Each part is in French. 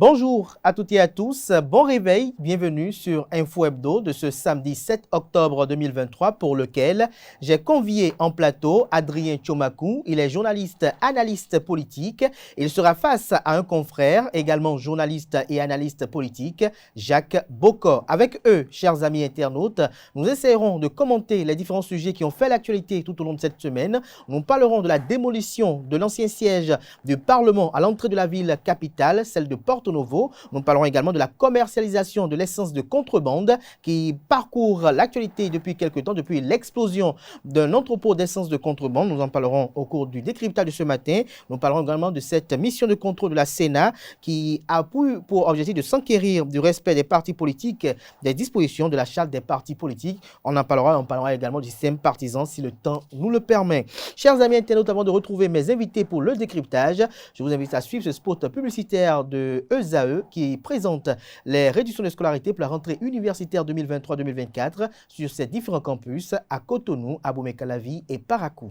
Bonjour à toutes et à tous, bon réveil, bienvenue sur Info Hebdo de ce samedi 7 octobre 2023 pour lequel j'ai convié en plateau Adrien Tchomakou. Il est journaliste, analyste politique. Il sera face à un confrère, également journaliste et analyste politique, Jacques Bokor. Avec eux, chers amis internautes, nous essaierons de commenter les différents sujets qui ont fait l'actualité tout au long de cette semaine. Nous parlerons de la démolition de l'ancien siège du Parlement à l'entrée de la ville capitale, celle de Porto Novo. Nous parlerons également de la commercialisation de l'essence de contrebande qui parcourt l'actualité depuis quelques temps, depuis l'explosion d'un entrepôt d'essence de contrebande. Nous en parlerons au cours du décryptage de ce matin. Nous parlerons également de cette mission de contrôle de la Sénat qui a pour objectif de s'enquérir du respect des partis politiques, des dispositions de la charte des partis politiques. On parlera également du système partisan si le temps nous le permet. Chers amis internautes, avant de retrouver mes invités pour le décryptage, je vous invite à suivre ce spot publicitaire de ESAE qui présente les réductions de scolarité pour la rentrée universitaire 2023-2024 sur ces différents campus à Cotonou, Abomey-Calavi et Parakou.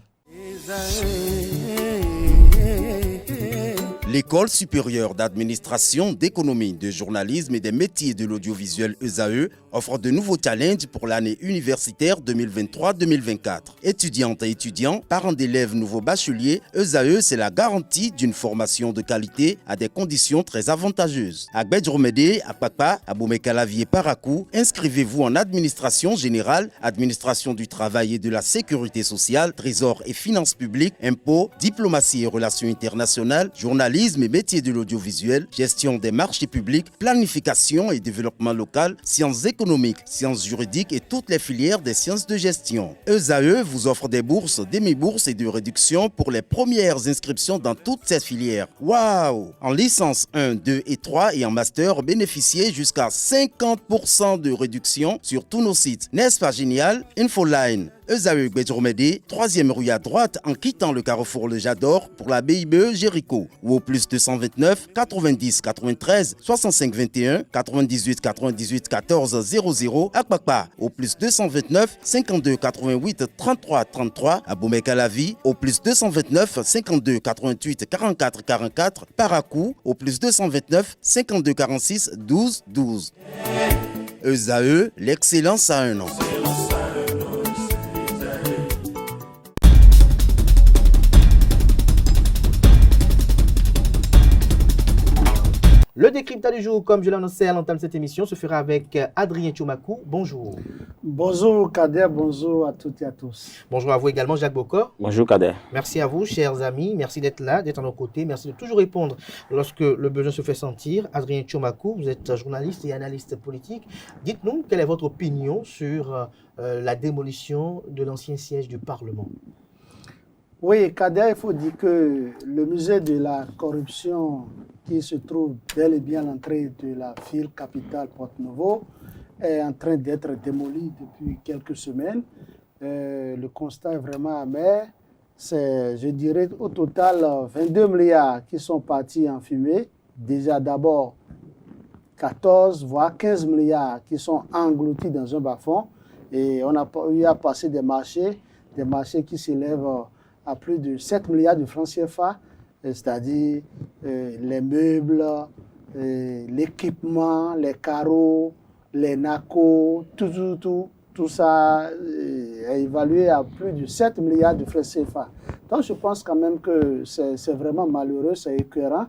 L'École supérieure d'administration, d'économie, de journalisme et des métiers de l'audiovisuel ESAE offre de nouveaux challenges pour l'année universitaire 2023-2024. Étudiantes et étudiants, parents d'élèves nouveaux bacheliers, ESAE, c'est la garantie d'une formation de qualité à des conditions très avantageuses. À Gbedjromede, à Papa, à Abomey-Calavi et Parakou, inscrivez-vous en administration générale, administration du travail et de la sécurité sociale, trésor et finances publiques, impôts, diplomatie et relations internationales, journalisme et métiers de l'audiovisuel, gestion des marchés publics, planification et développement local, sciences économiques, sciences juridiques et toutes les filières des sciences de gestion. ESAE vous offre des bourses, demi-bourses et de réductions pour les premières inscriptions dans toutes ces filières. Waouh! En licence 1, 2 et 3 et en master, bénéficiez jusqu'à 50% de réduction sur tous nos sites. N'est-ce pas génial? Infoline. ESAE Gbedjromede, 3e rue à droite en quittant le carrefour Le Jador pour la BIBE Jéricho ou au plus 229 90 93 65 21 98 98 14 00 à Kpakpa au plus 229 52 88 33 33 à Abomey-Calavi au plus 229 52 88 44 44 Parakou au plus 229 52 46 12 12. ESAE, l'excellence à un an. Le décryptage du jour, comme je l'annonçais à l'entame de cette émission, se fera avec Adrien Tchomakou. Bonjour. Bonjour Kader, bonjour à toutes et à tous. Bonjour à vous également, Jacques Bokor. Bonjour Kader. Merci à vous, chers amis. Merci d'être là, d'être à nos côtés. Merci de toujours répondre lorsque le besoin se fait sentir. Adrien Tchomakou, vous êtes journaliste et analyste politique. Dites-nous, quelle est votre opinion sur la démolition de l'ancien siège du Parlement? Oui, Kader, il faut dire que le musée de la corruption qui se trouve bel et bien à l'entrée de la ville capitale Porto Novo est en train d'être démoli depuis quelques semaines. Le constat est vraiment amer. C'est, je dirais, au total 22 milliards qui sont partis en fumée. Déjà d'abord 14 voire 15 milliards qui sont engloutis dans un bas-fond. Et on a eu à passer des marchés qui s'élèvent à plus de 7 milliards de francs CFA, c'est-à-dire les meubles, l'équipement, les carreaux, les nacos, tout ça est évalué à plus de 7 milliards de francs CFA. Donc je pense quand même que c'est vraiment malheureux, c'est écœurant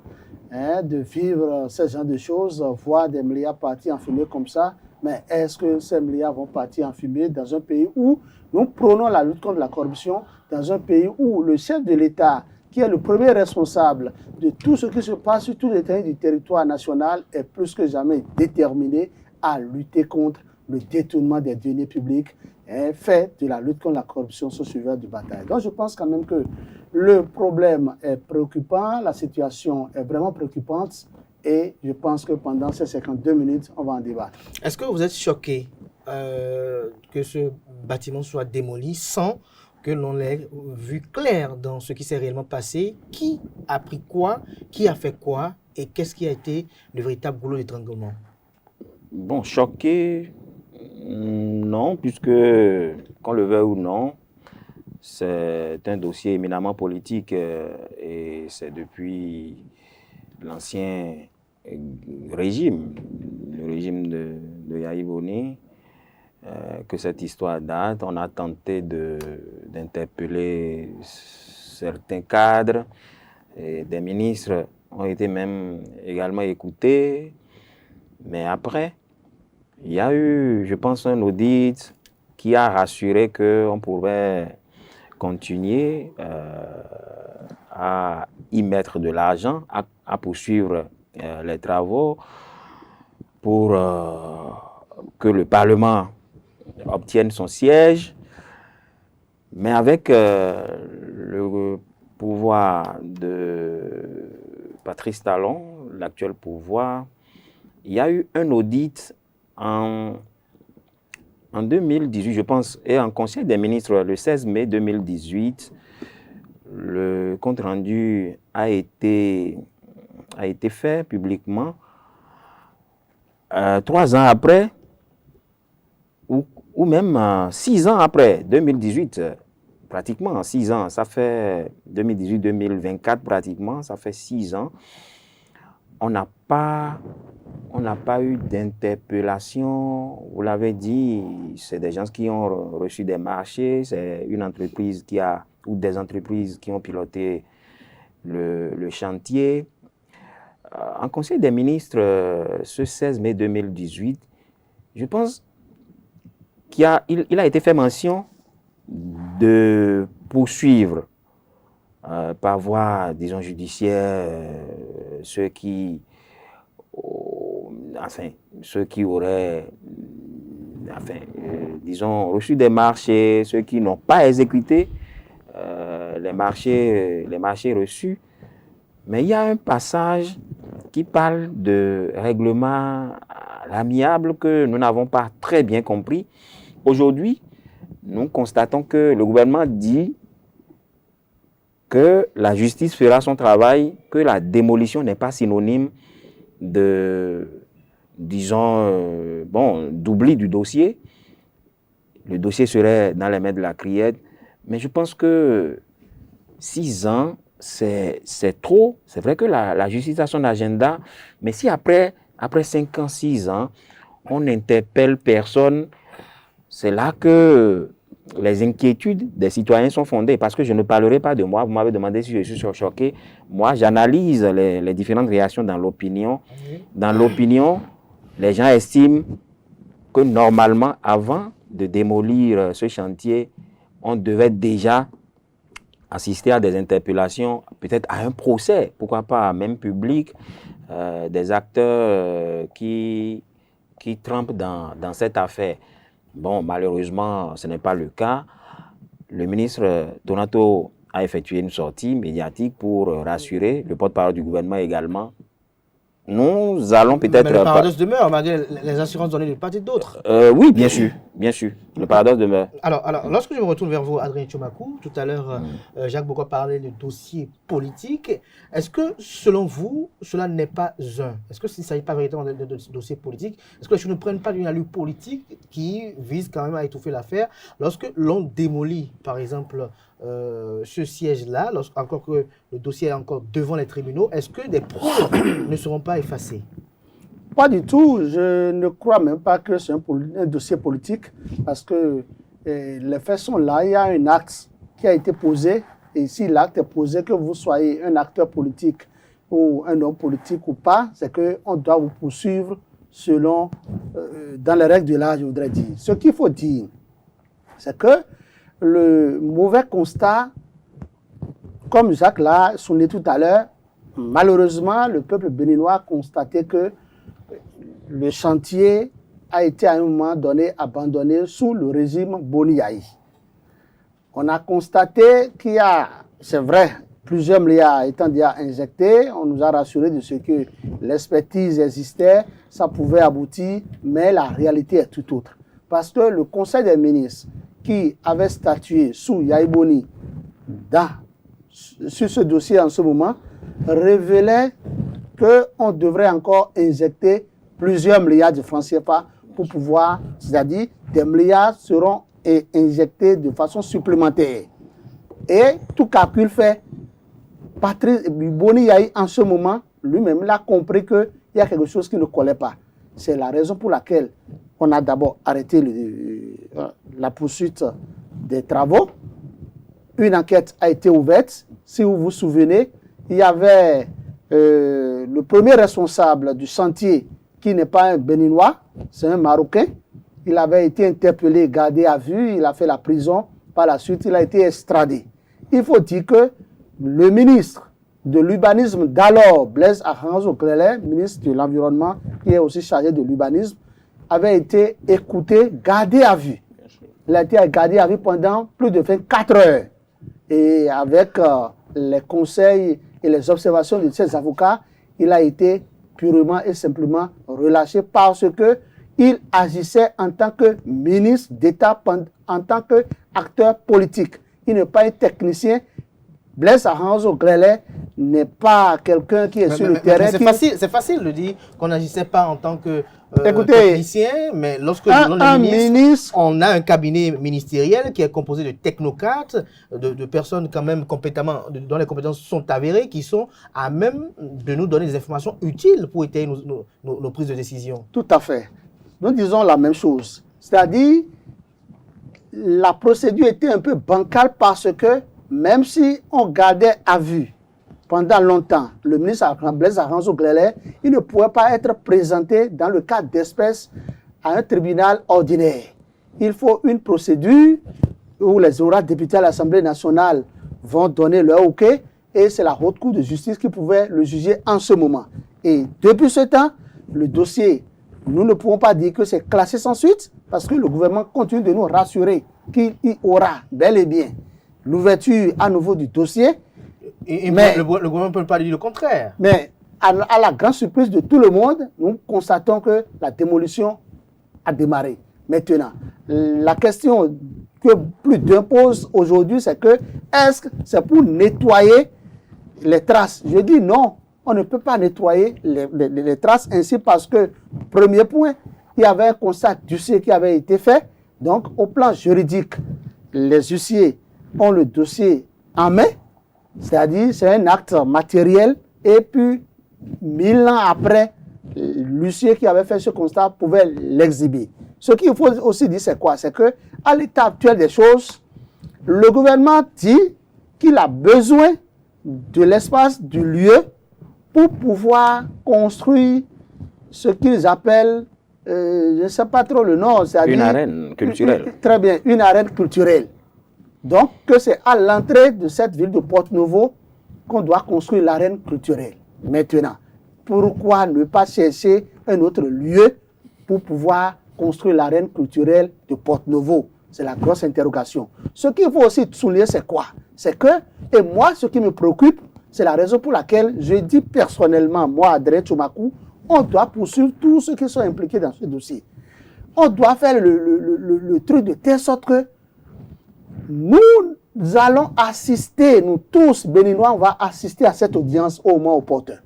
de vivre ce genre de choses, voir des milliards partis en fumée comme ça. Mais est-ce que ces milliards vont partir en fumée dans un pays où nous prônons la lutte contre la corruption, dans un pays où le chef de l'État, qui est le premier responsable de tout ce qui se passe sur tous les terrains du territoire national, est plus que jamais déterminé à lutter contre le détournement des deniers publics et fait de la lutte contre la corruption son sujet de bataille. Donc je pense quand même que le problème est préoccupant, la situation est vraiment préoccupante. Et je pense que pendant ces 52 minutes, on va en débattre. Est-ce que vous êtes choqué que ce bâtiment soit démoli sans que l'on ait vu clair dans ce qui s'est réellement passé? Qui a pris quoi? Qui a fait quoi? Et qu'est-ce qui a été le véritable goulot d'étranglement? Bon, choqué, non, puisque, qu'on le veuille ou non, c'est un dossier éminemment politique et c'est depuis l'ancien régime, le régime de Yahya Boni, que cette histoire date. On a tenté d'interpeller certains cadres, et des ministres ont été même également écoutés. Mais après, il y a eu, je pense, un audit qui a rassuré qu'on pourrait continuer à y mettre de l'argent, à poursuivre les travaux pour que le Parlement obtienne son siège. Mais avec le pouvoir de Patrice Talon, l'actuel pouvoir, il y a eu un audit en 2018, je pense, et en Conseil des ministres, le 16 mai 2018, le compte-rendu a été fait publiquement 3 ans après, ou même 6 ans après, 2018, pratiquement 6 ans, ça fait 2018-2024 pratiquement, ça fait 6 ans. On n'a pas eu d'interpellation, vous l'avez dit, c'est des gens qui ont reçu des marchés, c'est une entreprise ou des entreprises qui ont piloté le chantier. En Conseil des ministres, ce 16 mai 2018, je pense qu'il a été fait mention de poursuivre par voie, disons, judiciaire ceux qui auraient, disons, reçu des marchés, ceux qui n'ont pas exécuté les marchés reçus. Mais il y a un passage qui parle de règlement à l'amiable que nous n'avons pas très bien compris. Aujourd'hui, nous constatons que le gouvernement dit que la justice fera son travail, que la démolition n'est pas synonyme de, disons, d'oubli du dossier. Le dossier serait dans les mains de la criette. Mais je pense que 6 ans, c'est trop. C'est vrai que la justice a son agenda. Mais si après 5 ans, 6 ans, on n'interpelle personne, c'est là que les inquiétudes des citoyens sont fondées. Parce que je ne parlerai pas de moi. Vous m'avez demandé si je suis choqué. Moi, j'analyse les différentes réactions dans l'opinion. Dans l'opinion, les gens estiment que normalement, avant de démolir ce chantier, on devait déjà assister à des interpellations, peut-être à un procès, pourquoi pas, même public, des acteurs qui trempent dans cette affaire. Bon, malheureusement, ce n'est pas le cas. Le ministre Donato a effectué une sortie médiatique pour rassurer, le porte-parole du gouvernement également. Nous allons peut-être... Mais le paradoxe demeure, malgré les assurances données d'une part et d'autre. Oui, bien sûr, le paradoxe demeure. Alors, lorsque je me retourne vers vous, Adrien Tchomakou, tout à l'heure, Jacques Boko parlait de dossier politique. Est-ce que, selon vous, cela n'est pas un? Est-ce qu'il ne s'agit pas véritablement de dossier politique? Est-ce que les choses ne prennent pas d'une allure politique qui vise quand même à étouffer l'affaire lorsque l'on démolit, par exemple, ce siège-là, encore que le dossier est encore devant les tribunaux, est-ce que des preuves ne seront pas effacées? Pas du tout. Je ne crois même pas que c'est un dossier politique parce que les faits sont là. Il y a un acte qui a été posé. Et si l'acte est posé, que vous soyez un acteur politique ou un homme politique ou pas, c'est qu'on doit vous poursuivre selon, dans les règles de l'art, je voudrais dire. Ce qu'il faut dire, c'est que le mauvais constat, comme Jacques l'a souligné tout à l'heure, malheureusement, le peuple béninois a constaté que le chantier a été à un moment donné abandonné sous le régime Boni Yahi. On a constaté qu'il y a, c'est vrai, plusieurs milliards étant déjà injectés. On nous a rassuré de ce que l'expertise existait, ça pouvait aboutir, mais la réalité est tout autre. Parce que le Conseil des ministres qui avait statué sous Yahya Boni sur ce dossier en ce moment révélait qu'on devrait encore injecter plusieurs milliards de francs CFA pour pouvoir, c'est-à-dire des milliards seront injectés de façon supplémentaire. Et tout calcul fait, Patrice Boni Yahi en ce moment, lui-même, il a compris qu'il il y a quelque chose qui ne collait pas. C'est la raison pour laquelle on a d'abord arrêté la poursuite des travaux. Une enquête a été ouverte. Si vous vous souvenez, il y avait le premier responsable du chantier qui n'est pas un Béninois, c'est un Marocain. Il avait été interpellé, gardé à vue, il a fait la prison. Par la suite, il a été extradé. Il faut dire que le ministre de l'urbanisme d'alors, Blaise Ahanzo-Grelais, ministre de l'Environnement, qui est aussi chargé de l'urbanisme, avait été écouté, gardé à vue. Il a été gardé à vue pendant plus de 24 heures. Et avec les conseils et les observations de ses avocats, il a été purement et simplement relâché parce qu'il agissait en tant que ministre d'État, en tant qu'acteur politique. Il n'est pas un technicien. Blaise Ahanzo-Grelais n'est pas quelqu'un qui est sur le terrain. C'est facile de dire qu'on n'agissait pas en tant que technicien, mais lorsque on a un cabinet ministériel qui est composé de technocrates, de personnes quand même compétemment, dont les compétences sont avérées, qui sont à même de nous donner des informations utiles pour étayer nos prises de décision. Tout à fait. Nous disons la même chose. C'est-à-dire, la procédure était un peu bancale parce que même si on gardait à vue pendant longtemps le ministre Blaise Ahanzo-Grelais, il ne pouvait pas être présenté dans le cas d'espèce à un tribunal ordinaire. Il faut une procédure où les honorables députés à l'Assemblée nationale vont donner leur OK et c'est la Haute Cour de justice qui pouvait le juger en ce moment. Et depuis ce temps, le dossier, nous ne pouvons pas dire que c'est classé sans suite parce que le gouvernement continue de nous rassurer qu'il y aura bel et bien l'ouverture à nouveau du dossier. Mais le gouvernement ne peut pas dire le contraire. Mais à la grande surprise de tout le monde, nous constatons que la démolition a démarré. Maintenant, la question que plus d'un pose aujourd'hui, c'est que est-ce que c'est pour nettoyer les traces? Je dis non, on ne peut pas nettoyer les traces ainsi parce que, premier point, il y avait un constat d'huissier qui avait été fait. Donc, au plan juridique, les huissiers ont le dossier en main, c'est-à-dire c'est un acte matériel, et puis 1000 ans après, l'huissier qui avait fait ce constat pouvait l'exhiber. Ce qu'il faut aussi dire, c'est quoi? C'est que à l'état actuel des choses, le gouvernement dit qu'il a besoin de l'espace, du lieu, pour pouvoir construire ce qu'ils appellent, je ne sais pas trop le nom, c'est-à-dire... Une arène culturelle. Très bien, une arène culturelle. Donc, que c'est à l'entrée de cette ville de Porto-Novo qu'on doit construire l'arène culturelle. Maintenant, pourquoi ne pas chercher un autre lieu pour pouvoir construire l'arène culturelle de Porto-Novo? C'est la grosse interrogation. Ce qu'il faut aussi souligner, c'est quoi? C'est que, et moi, ce qui me préoccupe, c'est la raison pour laquelle je dis personnellement, moi, Adrien Tchomakou, on doit poursuivre tous ceux qui sont impliqués dans ce dossier. On doit faire le truc de telle sorte que nous allons assister, nous tous, Béninois, on va assister à cette audience au moment opportun.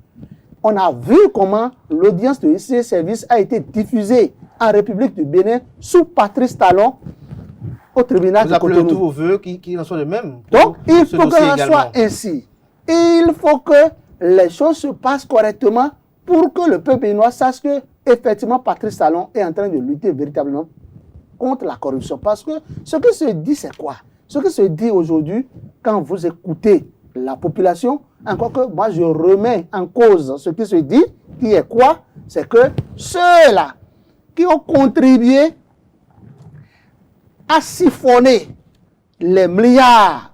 On a vu comment l'audience de IC Service a été diffusée en République du Bénin sous Patrice Talon au tribunal de Cotonou. Vous tous vos voeux qu'il en soit de même. Donc, il faut que ça soit ainsi. Et il faut que les choses se passent correctement pour que le peuple béninois sache que, effectivement, Patrice Talon est en train de lutter véritablement contre la corruption. Parce que ce qui se dit, c'est quoi? Ce qui se dit aujourd'hui, quand vous écoutez la population, encore que moi je remets en cause ce qui se dit, qui est quoi? C'est que ceux-là qui ont contribué à siphonner les milliards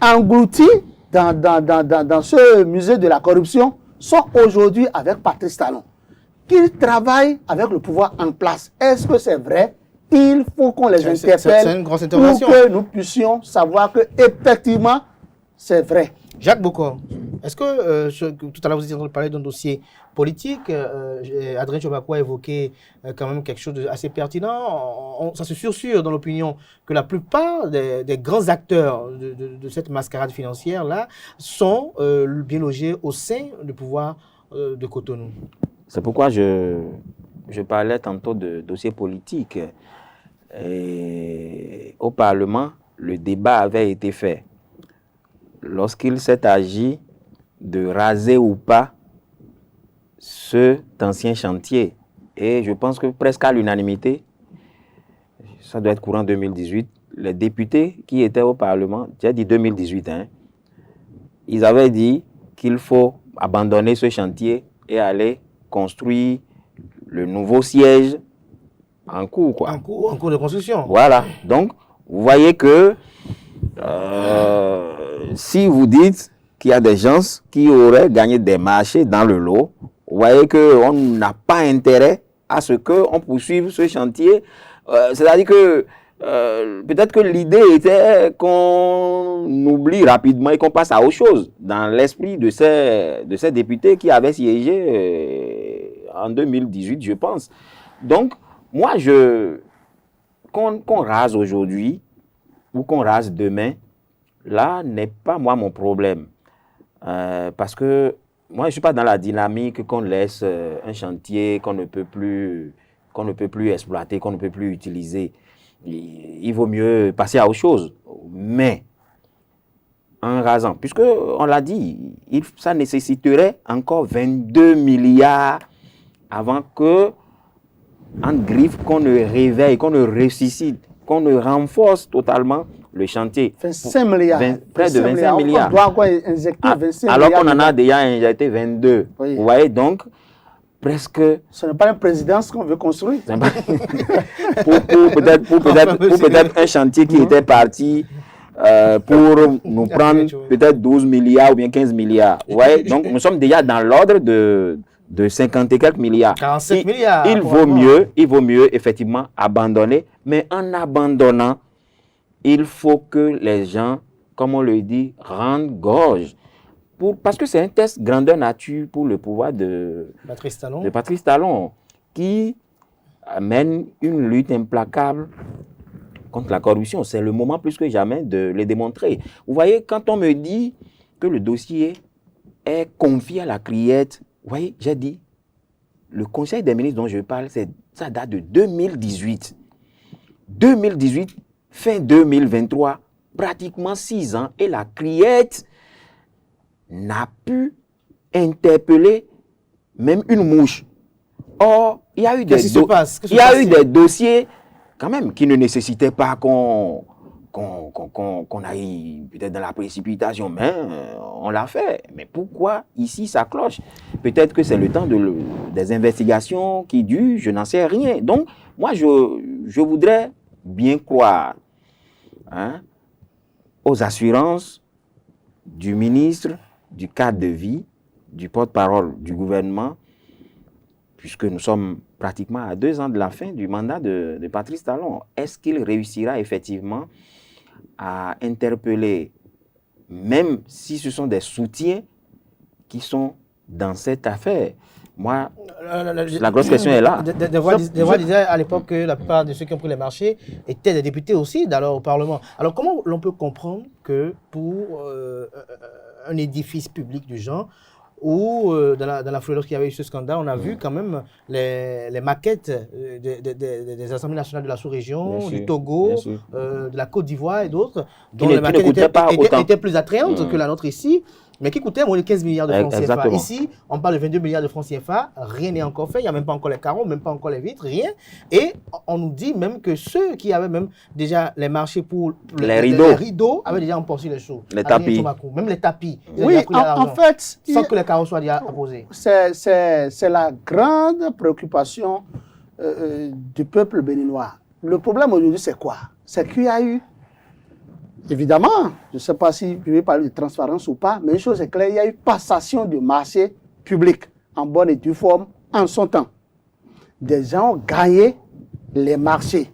engloutis dans ce musée de la corruption sont aujourd'hui avec Patrice Talon, qui travaille avec le pouvoir en place. Est-ce que c'est vrai? Il faut qu'on les interpelle pour que nous puissions savoir que effectivement c'est vrai. Jacques Bokor, est-ce que tout à l'heure vous étiez en train de parler d'un dossier politique, Adrien Tchomakou a évoqué quand même quelque chose d'assez pertinent. Ça se sursure dans l'opinion que la plupart des grands acteurs de cette mascarade financière-là sont bien logés au sein du pouvoir de Cotonou. C'est pourquoi je parlais tantôt de dossier politique. Et au Parlement, le débat avait été fait. Lorsqu'il s'est agi de raser ou pas cet ancien chantier. Et je pense que presque à l'unanimité, ça doit être courant 2018, les députés qui étaient au Parlement, j'ai dit 2018, hein, ils avaient dit qu'il faut abandonner ce chantier et aller construire le nouveau siège en cours, quoi. En cours de construction. Voilà. Donc, vous voyez que si vous dites qu'il y a des gens qui auraient gagné des marchés dans le lot, vous voyez qu'on n'a pas intérêt à ce qu'on poursuive ce chantier. C'est-à-dire que peut-être que l'idée était qu'on oublie rapidement et qu'on passe à autre chose dans l'esprit de ces députés qui avaient siégé en 2018, je pense. Donc, moi, qu'on rase aujourd'hui ou qu'on rase demain, là n'est pas moi mon problème. Parce que moi, je ne suis pas dans la dynamique qu'on laisse un chantier qu'on ne peut plus exploiter, qu'on ne peut plus utiliser. Il vaut mieux passer à autre chose. Mais, en rasant, puisque on l'a dit, ça nécessiterait encore 22 milliards avant que, en griffe, qu'on ne réveille, qu'on ne ressuscite, qu'on ne renforce totalement le chantier. 25 milliards. Près de 25 milliards. On doit encore injecter 25 alors milliards. qu'on en a déjà injecté 22. Oui. Vous voyez, donc, presque... Ce n'est pas une présidence qu'on veut construire. pour peut-être un chantier qui était parti pour nous prendre peut-être 12 milliards ou bien 15 milliards. Vous voyez, donc nous sommes déjà dans l'ordre de 50 et quelques milliards. 47 milliards. Il vaut mieux effectivement abandonner, mais en abandonnant, il faut que les gens, comme on le dit, rendent gorge. Parce que c'est un test grandeur nature pour le pouvoir de Patrice Talon, qui amène une lutte implacable contre la corruption. C'est le moment plus que jamais de le démontrer. Vous voyez, quand on me dit que le dossier est confié à la criette, vous voyez, j'ai dit, le Conseil des ministres dont je parle, ça date de 2018. 2018, fin 2023, pratiquement 6 ans, et la criette n'a pu interpeller même une mouche. Or, il y a eu des dossiers quand même qui ne nécessitaient pas qu'on aille peut-être dans la précipitation, mais on l'a fait. Mais pourquoi ici ça cloche? Peut-être que c'est le temps des investigations qui durent, je n'en sais rien. Donc, moi, je voudrais bien croire aux assurances du ministre du cadre de vie, du porte-parole du gouvernement, puisque nous sommes pratiquement à 2 ans de la fin du mandat de Patrice Talon. Est-ce qu'il réussira effectivement à interpeller, même si ce sont des soutiens qui sont dans cette affaire? Moi, la grosse question est là. Des voix disaient à l'époque que la plupart de ceux qui ont pris les marchés étaient des députés aussi, alors au Parlement. Alors comment l'on peut comprendre que pour un édifice public du genre, ou dans la foulée lorsqu'il y avait eu ce scandale, on a vu quand même les maquettes des assemblées nationales de la sous-région, du Togo, de la Côte d'Ivoire et d'autres, dont les maquettes étaient plus attrayantes que la nôtre ici, mais qui coûtaient moins de 15 milliards de francs CFA. Ici, on parle de 22 milliards de francs CFA, rien n'est encore fait, il n'y a même pas encore les carreaux, même pas encore les vitres, rien. Et on nous dit même que ceux qui avaient même déjà les marchés pour les rideaux avaient déjà emporté les choses. Les tapis. Même les tapis. Oui, en fait, sans que les carreaux soient déjà apposés. C'est la grande préoccupation du peuple béninois. Le problème aujourd'hui, c'est quoi? C'est qu'il y a eu, évidemment, je ne sais pas si je vais parler de transparence ou pas, mais une chose est claire, il y a eu passation de marché public en bonne et due forme en son temps. Des gens ont gagné les marchés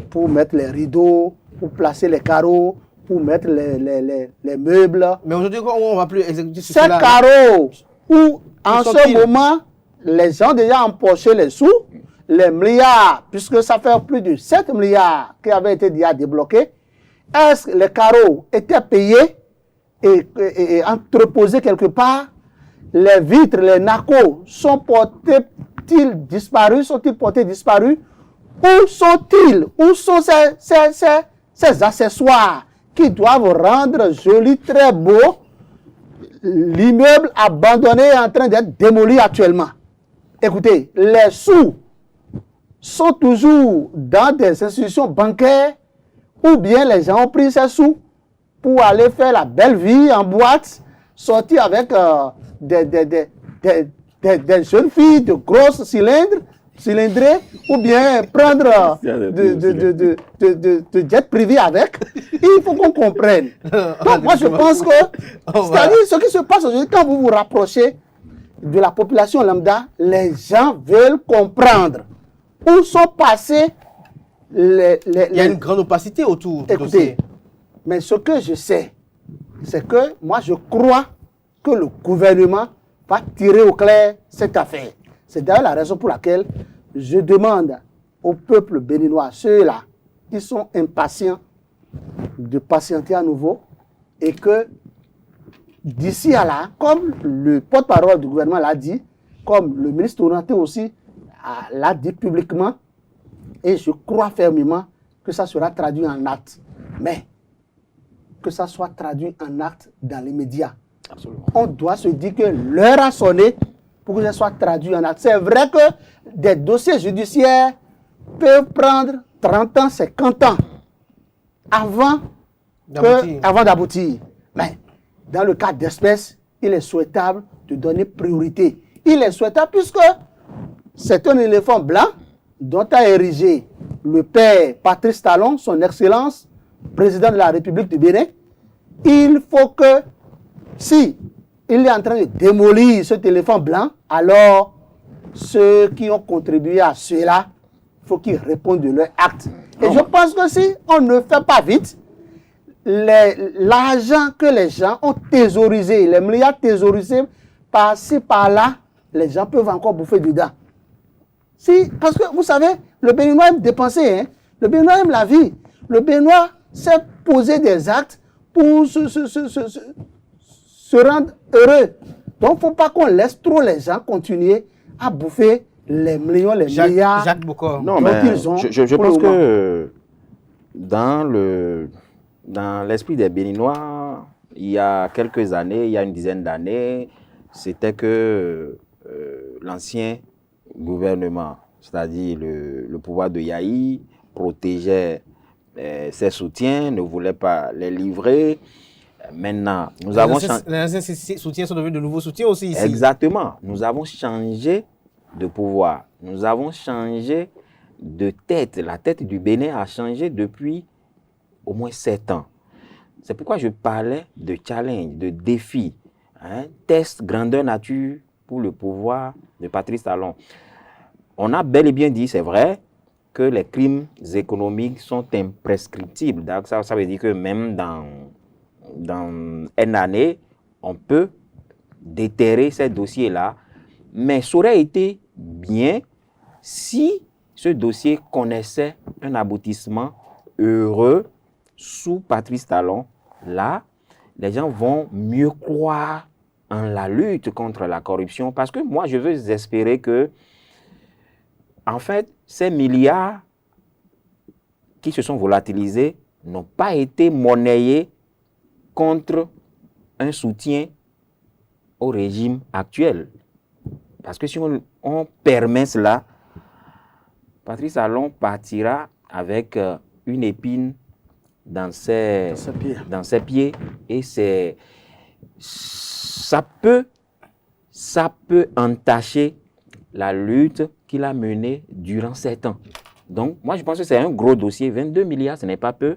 pour mettre les rideaux, pour placer les carreaux, pour mettre les meubles. Mais aujourd'hui, on ne va plus exécuter ces carreaux où, en ce moment, les gens ont déjà empoché les sous, les milliards, puisque ça fait plus de 7 milliards qui avaient été déjà débloqués. Est-ce que les carreaux étaient payés et entreposés quelque part? Les vitres, les nacos sont portés-ils disparus? Sont-ils portés disparus? Où sont-ils? Où sont ces accessoires qui doivent rendre joli, très beau l'immeuble abandonné est en train d'être démoli actuellement. Écoutez, les sous sont toujours dans des institutions bancaires ou bien les gens ont pris ces sous pour aller faire la belle vie en boîte, sortir avec des jeunes filles de grosses cylindrées, ou bien prendre de jet privé avec. Il faut qu'on comprenne. Donc moi je pense que, c'est-à-dire ce qui se passe aujourd'hui, quand vous vous rapprochez de la population lambda, les gens veulent comprendre où sont passés Il y a une grande opacité autour du dossier. Mais ce que je sais, c'est que moi je crois que le gouvernement va tirer au clair cette affaire. C'est d'ailleurs la raison pour laquelle je demande au peuple béninois, ceux-là qui sont impatients, de patienter à nouveau et que d'ici à là, comme le porte-parole du gouvernement l'a dit, comme le ministre Onaté aussi l'a dit publiquement, et je crois fermement que ça sera traduit en acte. Mais que ça soit traduit en acte dans les médias. Absolument. On doit se dire que l'heure a sonné pour que ça soit traduit en acte. C'est vrai que des dossiers judiciaires peuvent prendre 30 ans, 50 ans avant d'aboutir. Mais dans le cas d'espèces, il est souhaitable de donner priorité. Il est souhaitable puisque c'est un éléphant blanc dont a érigé le père Patrice Talon, son excellence, président de la République du Bénin. Il faut que, si il est en train de démolir cet éléphant blanc, alors ceux qui ont contribué à cela, il faut qu'ils répondent de leur acte. Et je pense que si on ne fait pas vite, l'argent que les gens ont thésaurisé, les milliards thésaurisés par-ci, par-là, les gens peuvent encore bouffer dedans. Si, parce que vous savez, le Béninois aime dépenser, hein? Le Béninois aime la vie. Le Béninois sait poser des actes pour se rendre heureux. Donc, il ne faut pas qu'on laisse trop les gens continuer à bouffer les millions, les milliards. Jacques Bokor. Non, mais je pense que dans l'esprit des Béninois, il y a quelques années, il y a une dizaine d'années, c'était que l'ancien gouvernement, c'est-à-dire le pouvoir de Yahi, protégeait ses soutiens, ne voulait pas les livrer. Maintenant, nous avons changé. Les anciens soutiens sont devenus de nouveaux soutiens aussi ici. Exactement. Nous avons changé de pouvoir. Nous avons changé de tête. La tête du Bénin a changé depuis au moins 7 ans. C'est pourquoi je parlais de challenge, de défi, test grandeur nature pour le pouvoir de Patrice Talon. On a bel et bien dit, c'est vrai, que les crimes économiques sont imprescriptibles. Donc ça veut dire que même dans une année, on peut déterrer ces dossiers-là. Mais ça aurait été bien si ce dossier connaissait un aboutissement heureux sous Patrice Talon. Là, les gens vont mieux croire en la lutte contre la corruption. Parce que moi, je veux espérer que, en fait, ces milliards qui se sont volatilisés n'ont pas été monnayés contre un soutien au régime actuel. Parce que si on permet cela, Patrice Talon partira avec une épine dans ses pieds et ça peut entacher la lutte qu'il a menée durant 7 ans. Donc, moi, je pense que c'est un gros dossier. 22 milliards, ce n'est pas peu.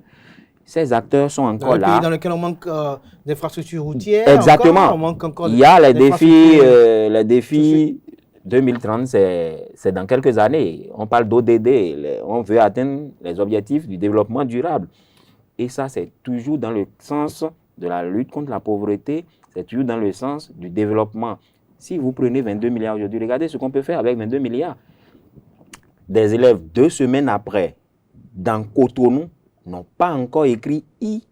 Ces acteurs sont encore là. Pays dans lequel on manque d'infrastructures routières. Exactement. On manque encore il y a les défis 2030, c'est dans quelques années. On parle d'ODD. On veut atteindre les objectifs du développement durable. Et ça, c'est toujours dans le sens de la lutte contre la pauvreté. C'est toujours dans le sens du développement. Si vous prenez 22 milliards aujourd'hui, regardez ce qu'on peut faire avec 22 milliards. Des élèves, 2 semaines après, dans Cotonou, n'ont pas encore écrit I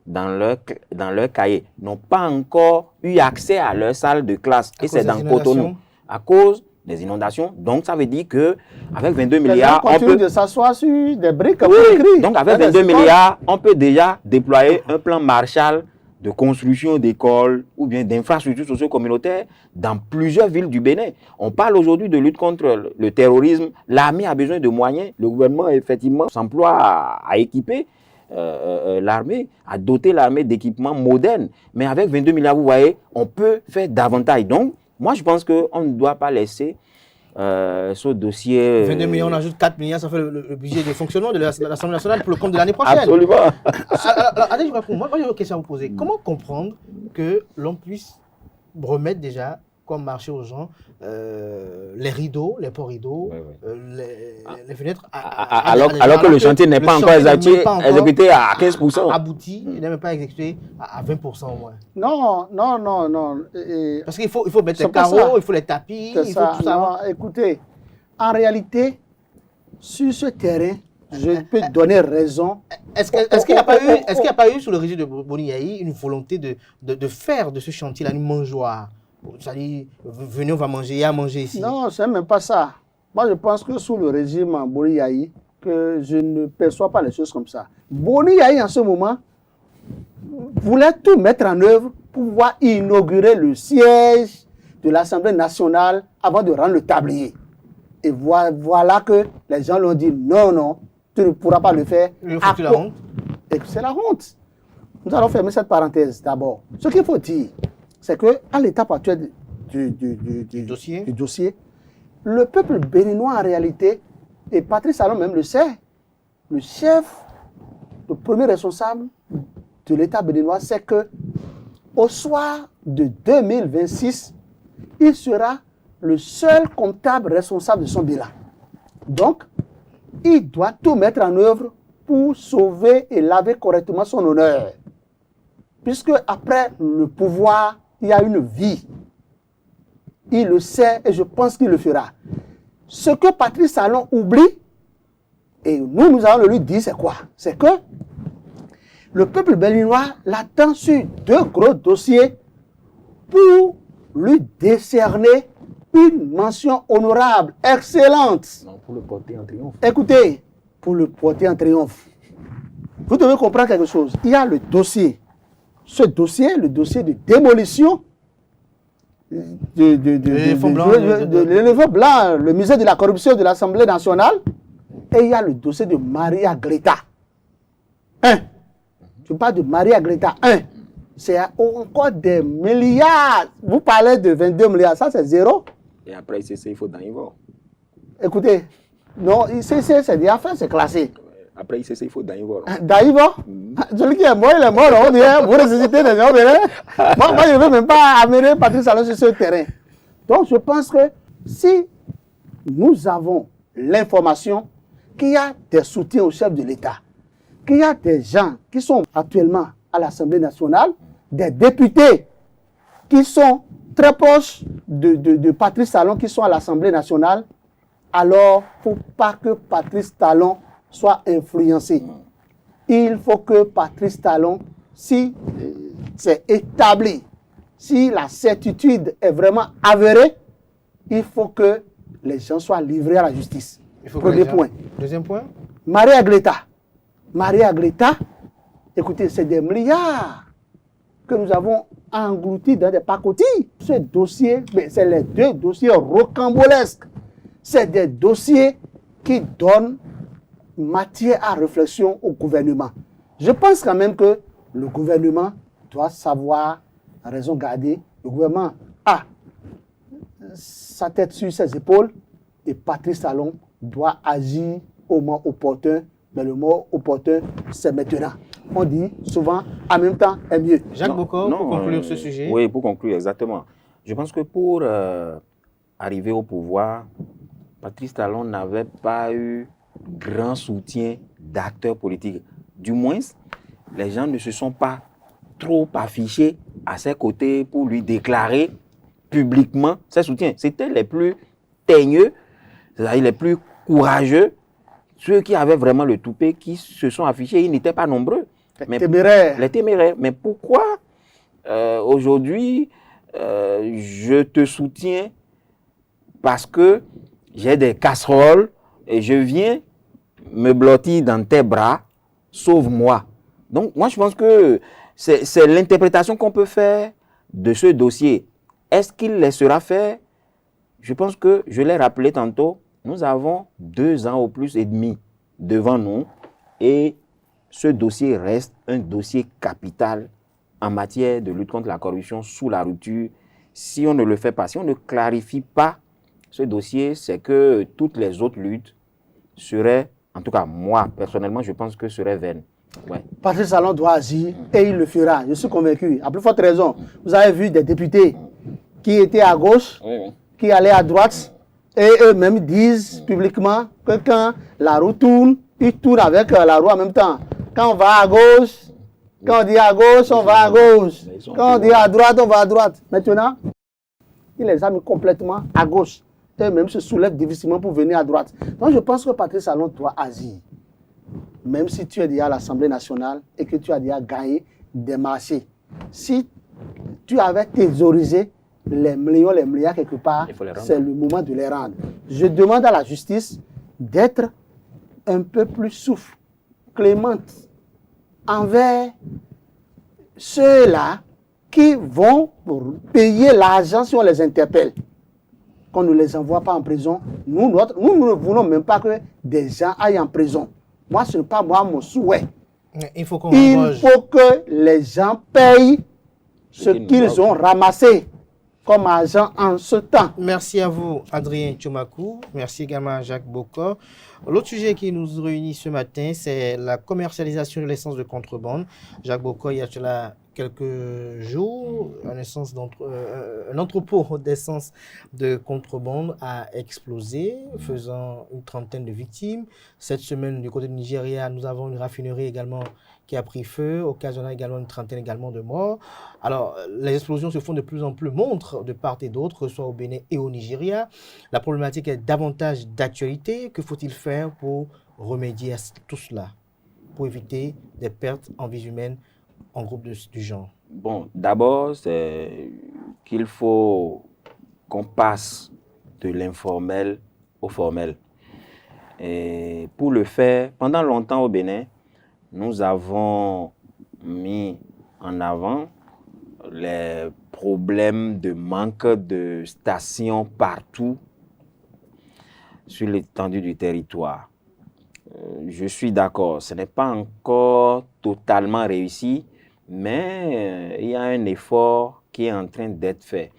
dans leur cahier, n'ont pas encore eu accès à leur salle de classe. Et c'est dans Cotonou, à cause des inondations. Donc, ça veut dire qu'avec 22 milliards, on peut de s'asseoir sur des briques. Oui, donc avec 22 milliards, on peut déjà déployer un plan Marshall de construction d'écoles ou bien d'infrastructures socio-communautaires dans plusieurs villes du Bénin. On parle aujourd'hui de lutte contre le terrorisme. L'armée a besoin de moyens. Le gouvernement, effectivement, s'emploie à équiper l'armée, à doter l'armée d'équipements modernes. Mais avec 22 milliards, vous voyez, on peut faire davantage. Donc, moi, je pense qu'on ne doit pas laisser ce dossier... 22 millions, on ajoute 4 milliards, ça fait le budget de fonctionnement de l'Assemblée nationale pour le compte de l'année prochaine. Absolument. Alors, allez, moi j'ai une question à vous poser. Comment comprendre que l'on puisse remettre déjà comme marché aux gens les rideaux, les ports rideaux, les fenêtres. Alors que le chantier n'est pas encore exécuté à 15%. Abouti, il n'est même pas exécuté à 20% au moins. Non. Parce qu'il faut mettre les carreaux, il faut les tapis, il faut tout ça. Non, écoutez, en réalité, sur ce terrain, je peux donner raison. Est-ce qu'il n'y a pas eu sous le régime de Boni Yayi une volonté de faire de ce chantier-là une mangeoire? C'est-à-dire, venez, on va manger, il y a à manger ici. Non, c'est même pas ça. Moi, je pense que sous le régime Boni Yayi, que je ne perçois pas les choses comme ça. Boni Yayi, en ce moment, voulait tout mettre en œuvre pour pouvoir inaugurer le siège de l'Assemblée nationale avant de rendre le tablier. Et voilà que les gens l'ont dit, non, tu ne pourras pas le faire. C'est la honte. Et c'est la honte. Nous allons fermer cette parenthèse d'abord. Ce qu'il faut dire, c'est qu'à l'étape actuelle du dossier, le peuple béninois en réalité, et Patrice Talon même le sait, le chef, le premier responsable de l'État béninois, c'est que au soir de 2026, il sera le seul comptable responsable de son bilan. Donc, il doit tout mettre en œuvre pour sauver et laver correctement son honneur. Puisque après le pouvoir, il y a une vie. Il le sait et je pense qu'il le fera. Ce que Patrice Talon oublie, et nous allons le lui dire, c'est quoi? C'est que le peuple béninois l'attend sur 2 gros dossiers pour lui décerner une mention honorable, excellente. Non, pour le porter en triomphe. Écoutez, pour le porter en triomphe, vous devez comprendre quelque chose. Il y a le dossier. Ce dossier, le dossier de démolition de l'éléphant blanc, le musée de la corruption de l'Assemblée nationale, et il y a le dossier de Maria Greta. Je parle de Maria Greta 1. C'est encore des milliards. Vous parlez de 22 milliards, ça c'est zéro. Et après, il faut dans Ivoire. Écoutez, non, c'est déjà fait, c'est classé. Après, il faut dans Ivoire. Dans Ivoire? Celui qui est mort, il est mort. On dit, vous ressuscitez des gens. Moi, je ne veux même pas amener Patrice Talon sur ce terrain. Donc, je pense que si nous avons l'information qu'il y a des soutiens au chef de l'État, qu'il y a des gens qui sont actuellement à l'Assemblée nationale, des députés qui sont très proches de Patrice Talon, qui sont à l'Assemblée nationale, alors il ne faut pas que Patrice Talon soit influencé. Il faut que Patrice Talon, si c'est établi, si la certitude est vraiment avérée, il faut que les gens soient livrés à la justice. Premier point. Deuxième point. Maria Greta, écoutez, c'est des milliards que nous avons engloutis dans des pacotilles. Ce dossier, c'est les 2 dossiers rocambolesques. C'est des dossiers qui donnent matière à réflexion au gouvernement. Je pense quand même que le gouvernement doit savoir raison garder. Le gouvernement a sa tête sur ses épaules et Patrice Talon doit agir au moment opportun. Mais le mot opportun, c'est maintenant. On dit souvent, en même temps, est mieux. Jacques Bokor, pour conclure ce sujet. Oui, pour conclure, exactement. Je pense que pour arriver au pouvoir, Patrice Talon n'avait pas eu grand soutien d'acteurs politiques. Du moins, les gens ne se sont pas trop affichés à ses côtés pour lui déclarer publiquement ses soutiens. C'était les plus teigneux, c'est-à-dire les plus courageux, ceux qui avaient vraiment le toupet, qui se sont affichés. Ils n'étaient pas nombreux. Les téméraires. Les téméraires. Mais pourquoi aujourd'hui je te soutiens parce que j'ai des casseroles et je viens me blottir dans tes bras, sauve-moi. Donc moi je pense que c'est l'interprétation qu'on peut faire de ce dossier. Est-ce qu'il laissera faire? Je pense que, je l'ai rappelé tantôt, nous avons 2 ans ou plus et demi devant nous et ce dossier reste un dossier capital en matière de lutte contre la corruption sous la rupture. Si on ne le fait pas, si on ne clarifie pas ce dossier, c'est que toutes les autres luttes seraient, en tout cas moi personnellement, je pense que seraient vaines. Ouais. Patrice Talon doit agir et il le fera, je suis convaincu. À plus forte raison, vous avez vu des députés qui étaient à gauche, qui allaient à droite, et eux-mêmes disent publiquement que quand la roue tourne, ils tournent avec la roue en même temps. Quand on va à gauche, quand on dit à gauche, on va à gauche. Quand on dit à droite, on va à droite. Maintenant, il les a mis complètement à gauche. Eux-mêmes se soulèvent difficilement pour venir à droite. Donc je pense que Patrice Talon doit agir. Même si tu es déjà à l'Assemblée nationale et que tu as déjà gagné des marchés. Si tu avais thésaurisé les milliards quelque part, c'est le moment de les rendre. Je demande à la justice d'être un peu plus souple, clémente, envers ceux-là qui vont payer l'argent si on les interpelle. Qu'on ne les envoie pas en prison. Nous ne voulons même pas que des gens aillent en prison. Moi, ce n'est pas moi mon souhait. Il faut que les gens payent ce qu'ils ont ramassé comme argent en ce temps. Merci à vous, Adrien Tchomakou. Merci également à Jacques Bokor. L'autre sujet qui nous réunit ce matin, c'est la commercialisation de l'essence de contrebande. Jacques Bokor, il y a cela quelques jours, un entrepôt d'essence de contrebande a explosé, faisant une trentaine de victimes. Cette semaine, du côté du Nigeria, nous avons une raffinerie également qui a pris feu, occasionnant également une trentaine également de morts. Alors, les explosions se font de plus en plus, montrent de part et d'autre, que ce soit au Bénin et au Nigeria. La problématique est davantage d'actualité. Que faut-il faire pour remédier à tout cela, pour éviter des pertes en vies humaines en groupe du genre? Bon, d'abord, c'est qu'il faut qu'on passe de l'informel au formel. Et pour le faire, pendant longtemps au Bénin, nous avons mis en avant les problèmes de manque de stations partout sur l'étendue du territoire. Je suis d'accord, ce n'est pas encore totalement réussi, mais il y a un effort qui est en train d'être fait.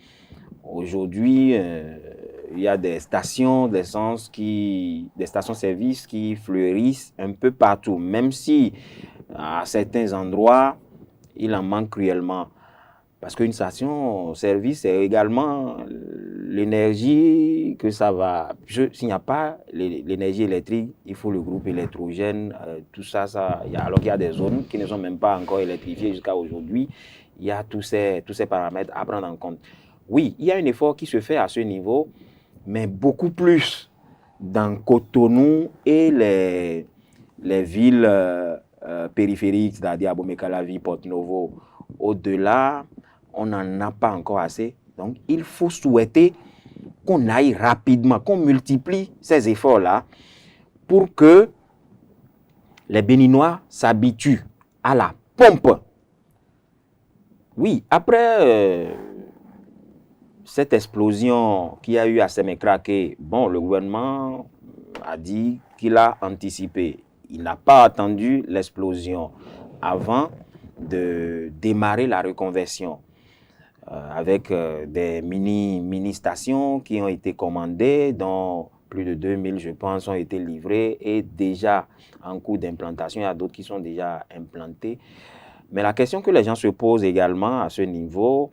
Aujourd'hui, il y a des stations d'essence, des stations-service qui fleurissent un peu partout, même si à certains endroits, il en manque cruellement. Parce qu'une station-service, c'est également l'énergie que ça va... S'il n'y a pas l'énergie électrique, il faut le groupe électrogène, tout ça. Alors qu'il y a des zones qui ne sont même pas encore électrifiées jusqu'à aujourd'hui. Il y a tous ces paramètres à prendre en compte. Oui, il y a un effort qui se fait à ce niveau, mais beaucoup plus dans Cotonou et les villes périphériques, c'est-à-dire Abomey-Calavi, Porto-Novo. Au-delà, on n'en a pas encore assez. Donc, il faut souhaiter qu'on aille rapidement, qu'on multiplie ces efforts-là pour que les Béninois s'habituent à la pompe. Oui, après cette explosion qu'il y a eu à Sémékraké, bon, le gouvernement a dit qu'il a anticipé. Il n'a pas attendu l'explosion avant de démarrer la reconversion avec des mini-stations qui ont été commandées, dont plus de 2000, je pense, ont été livrées et déjà en cours d'implantation. Il y a d'autres qui sont déjà implantées. Mais la question que les gens se posent également à ce niveau,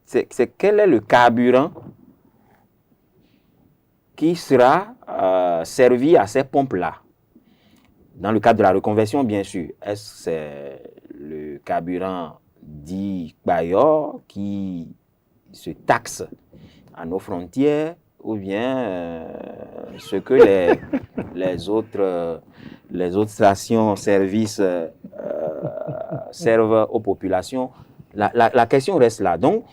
c'est quel est le carburant qui sera servi à ces pompes-là? Dans le cadre de la reconversion, bien sûr. Est-ce que c'est le carburant dit Bayor qui se taxe à nos frontières ou bien ce que les autres stations-service servent aux populations? La question reste là. Donc,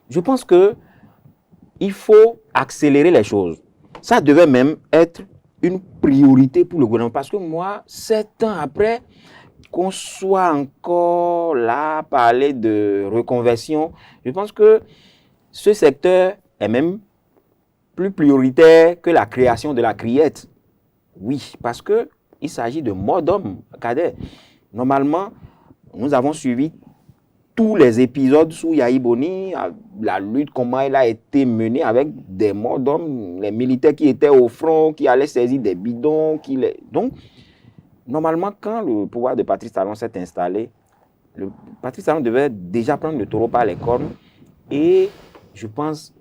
je pense qu'il faut accélérer les choses. Ça devait même être une priorité pour le gouvernement. Parce que moi, 7 ans après, qu'on soit encore là à parler de reconversion, je pense que ce secteur est même plus prioritaire que la création de la criette. Oui, parce qu'il s'agit de mort d'homme, Kader. Normalement, nous avons suivi tous les épisodes sous Yahi Boni, la lutte, comment elle a été menée avec des morts d'hommes, les militaires qui étaient au front, qui allaient saisir des bidons. Donc, normalement, quand le pouvoir de Patrice Talon s'est installé, Patrice Talon devait déjà prendre le taureau par les cornes. Et je pense,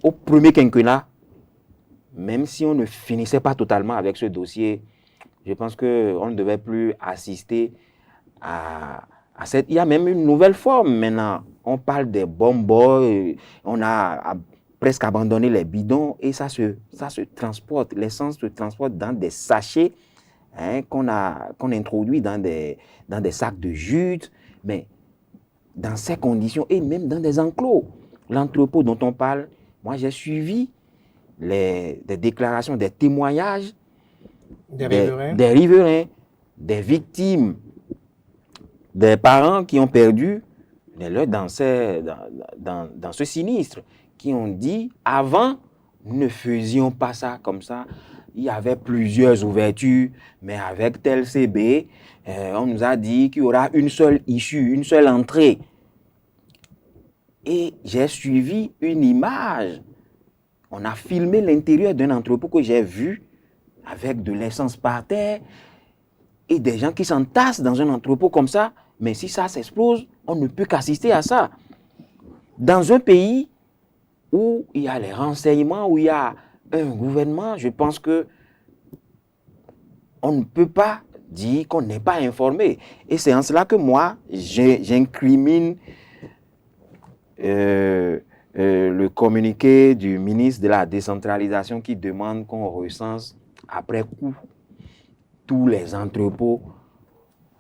au premier quinquennat, même si on ne finissait pas totalement avec ce dossier, je pense qu'on ne devait plus assister à cette... Il y a même une nouvelle forme maintenant. On parle des bombes, on a presque abandonné les bidons et ça se transporte. L'essence se transporte dans des sachets qu'on introduit dans des sacs de jute. Mais dans ces conditions et même dans des enclos, l'entrepôt dont on parle, moi j'ai suivi des déclarations, des témoignages des riverains, des victimes, des parents qui ont perdu leurs dans ce sinistre, qui ont dit avant, nous ne faisions pas ça comme ça. Il y avait plusieurs ouvertures, mais avec tel CB, on nous a dit qu'il y aura une seule issue, une seule entrée. Et j'ai suivi une image. On a filmé l'intérieur d'un entrepôt que j'ai vu avec de l'essence par terre et des gens qui s'entassent dans un entrepôt comme ça. Mais si ça s'explose, on ne peut qu'assister à ça. Dans un pays où il y a les renseignements, où il y a un gouvernement, je pense que on ne peut pas dire qu'on n'est pas informé. Et c'est en cela que moi, j'incrimine le communiqué du ministre de la décentralisation qui demande qu'on recense après coup tous les entrepôts